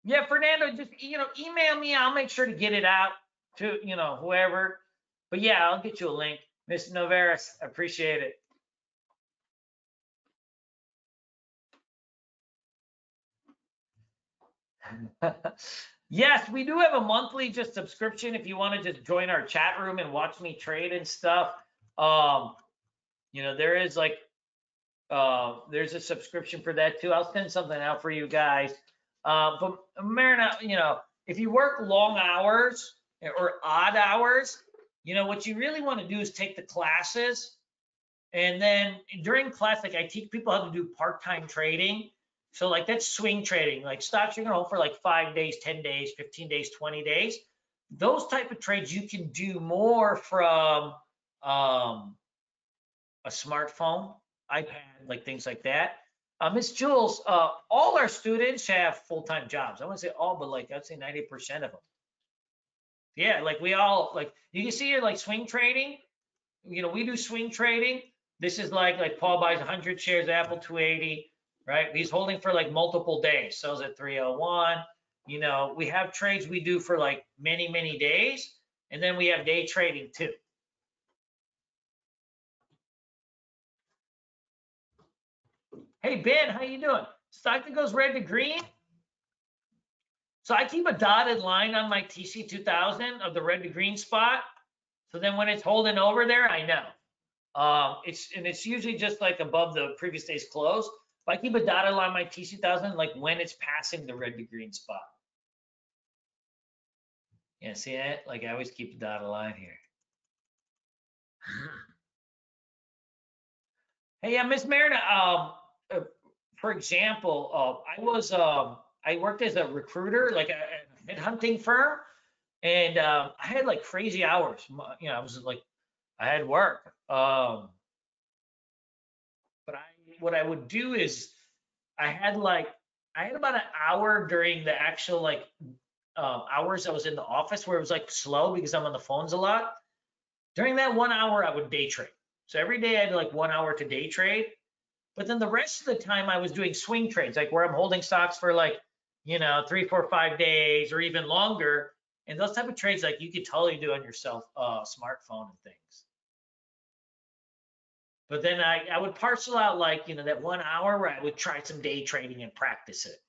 Yeah, Fernando, just, email me. I'll make sure to get it out to, whoever. But yeah, I'll get you a link. Mr. Noveris, I appreciate it. Yes, we do have a monthly just subscription if you want to just join our chat room and watch me trade and stuff. There is like there's a subscription for that too. I'll send something out for you guys. But Marina, if you work long hours or odd hours, what you really want to do is take the classes, and then during class, like I teach people how to do part-time trading. So like that's swing trading, like stocks you're gonna hold for like 5 days, 10 days, 15 days, 20 days. Those type of trades you can do more from a smartphone, iPad, like things like that. Miss Jules, all our students have full-time jobs. I wouldn't say all, but like I'd say 90% of them. Yeah, like we all, like you can see here, like swing trading. We do swing trading. This is like Paul buys 100 shares, Apple 280, right? He's holding for like multiple days, sells at 301. We have trades we do for like many, many days, and then we have day trading too. Hey, Ben, how you doing? Stock that goes red to green. So I keep a dotted line on my TC 2000 of the red to green spot. So then when it's holding over there, I know. It's usually just like above the previous day's close. But I keep a dotted line on my TC 1000 like when it's passing the red to green spot. Yeah, see that? Like I always keep a dotted line here. Hey, yeah, Miss Marina. For example, I worked as a recruiter, like a headhunting firm, and I had like crazy hours. I was like, I had work. But what I would do is I had about an hour during the actual hours I was in the office where it was like slow because I'm on the phones a lot. During that 1 hour, I would day trade. So every day I had like 1 hour to day trade. But then the rest of the time I was doing swing trades, like where I'm holding stocks for like, 3, 4, 5 days or even longer. And those type of trades, like you could totally do on your smartphone and things. But then I would parcel out like, that 1 hour where I would try some day trading and practice it.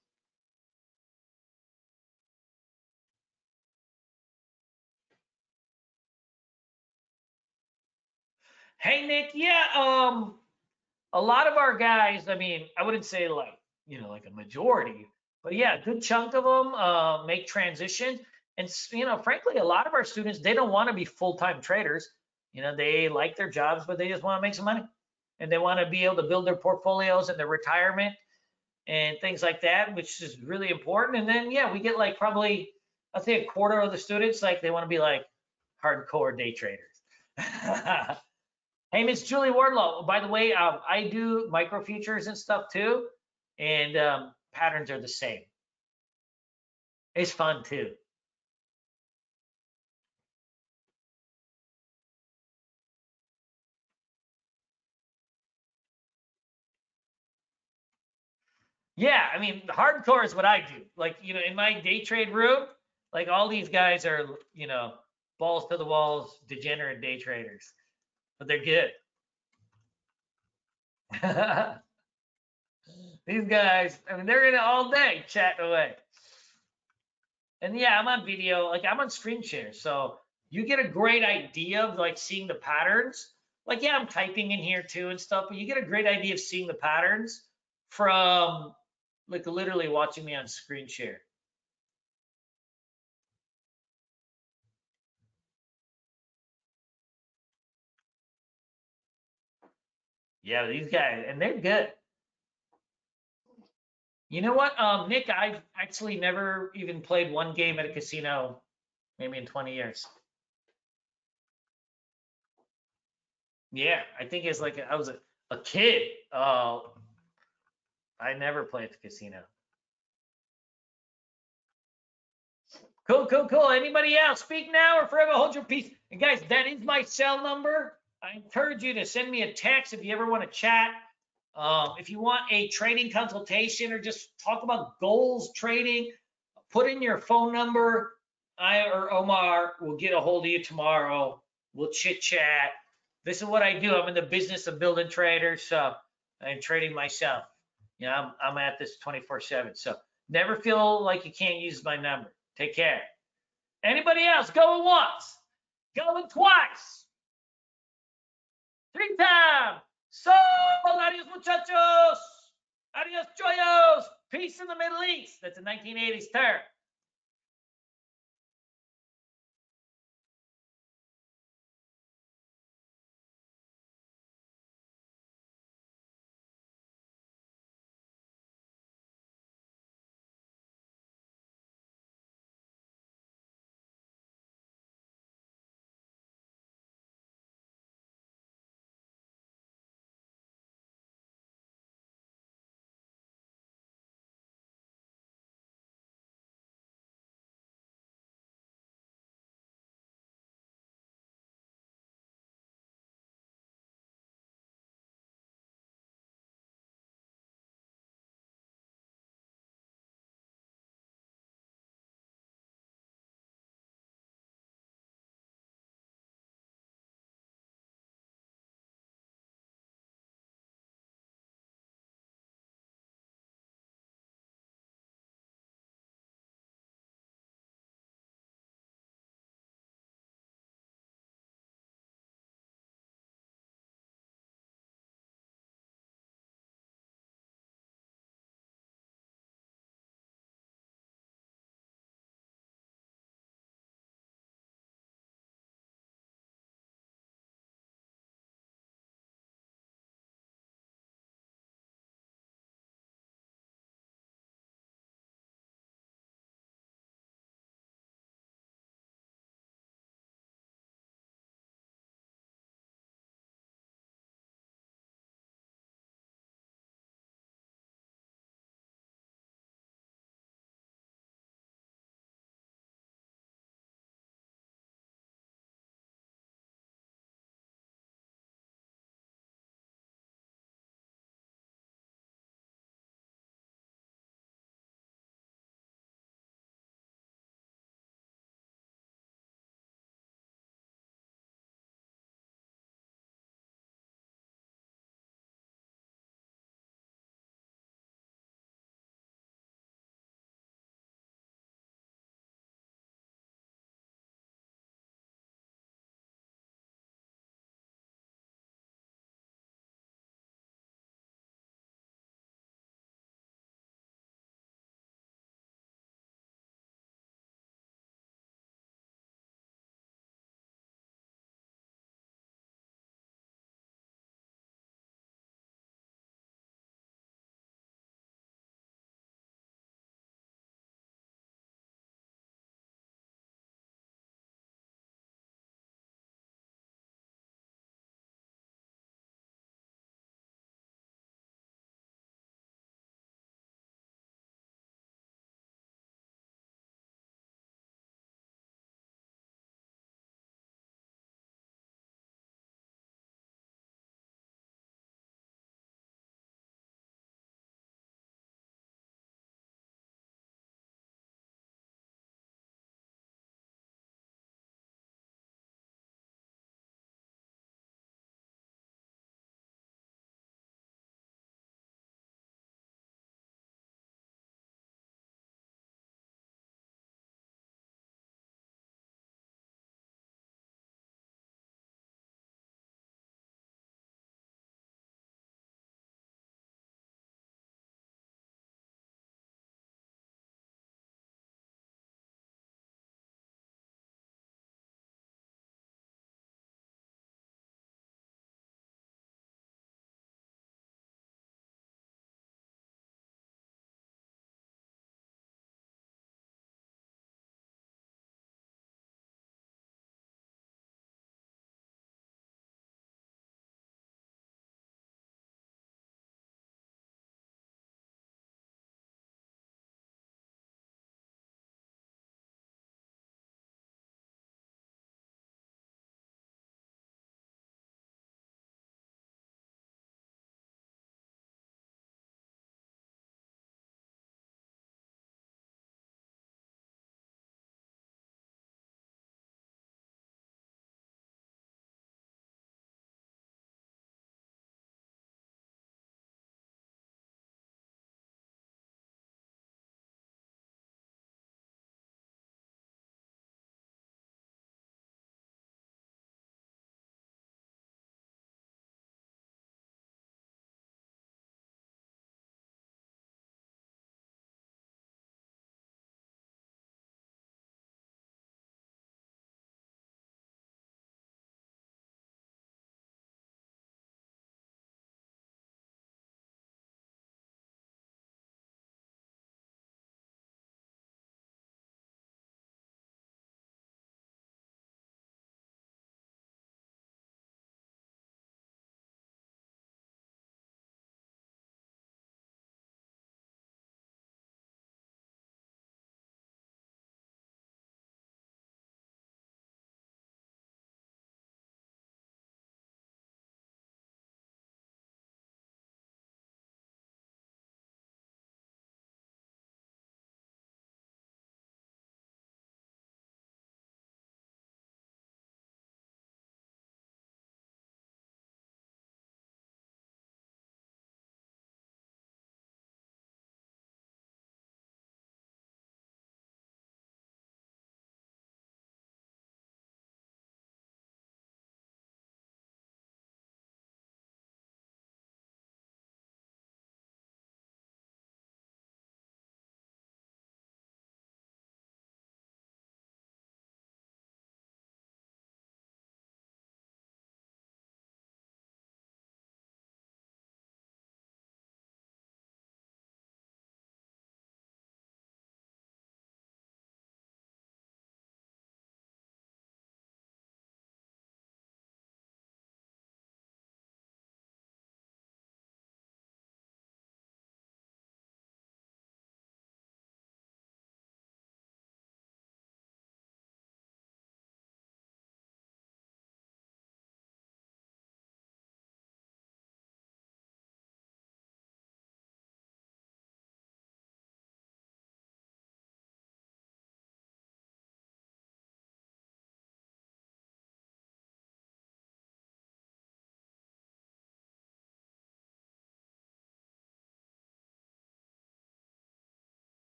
Hey, Nick, yeah, a lot of our guys, I mean, I wouldn't say like, like a majority, but yeah, a good chunk of them make transitions. And, frankly, a lot of our students, they don't want to be full-time traders. They like their jobs, but they just want to make some money. And they want to be able to build their portfolios and their retirement and things like that, which is really important. And then, yeah, we get like probably, I'd say a quarter of the students, like they want to be like hardcore day traders. Hey, Miss Julie Wardlow, by the way, I do micro futures and stuff too, and patterns are the same. It's fun too. Yeah, I mean, hardcore is what I do. Like, in my day trade room, like all these guys are, balls to the walls, degenerate day traders, but they're good. These guys, I mean, they're in it all day chatting away. And yeah, I'm on video, like I'm on screen share. So you get a great idea of like seeing the patterns. Like, yeah, I'm typing in here too and stuff, but you get a great idea of seeing the patterns from like literally watching me on screen share. Yeah, these guys, and they're good. You know what, Nick, I've actually never even played one game at a casino, maybe in 20 years. Yeah, I think it's like I was a kid. I never played at the casino. Cool, cool, cool. Anybody else? Speak now or forever hold your peace. And guys, that is my cell number. I encourage you to send me a text if you ever want to chat. If you want a trading consultation or just talk about goals trading, put in your phone number. I or Omar will get a hold of you tomorrow. We'll chit chat. This is what I do. I'm in the business of building traders, so I'm trading myself. You know, I'm at this 24/7. So never feel like you can't use my number. Take care. Anybody else? Going once, going twice, 3 times. So, adios, muchachos. Adios, joyos. Peace in the Middle East. That's a 1980s term.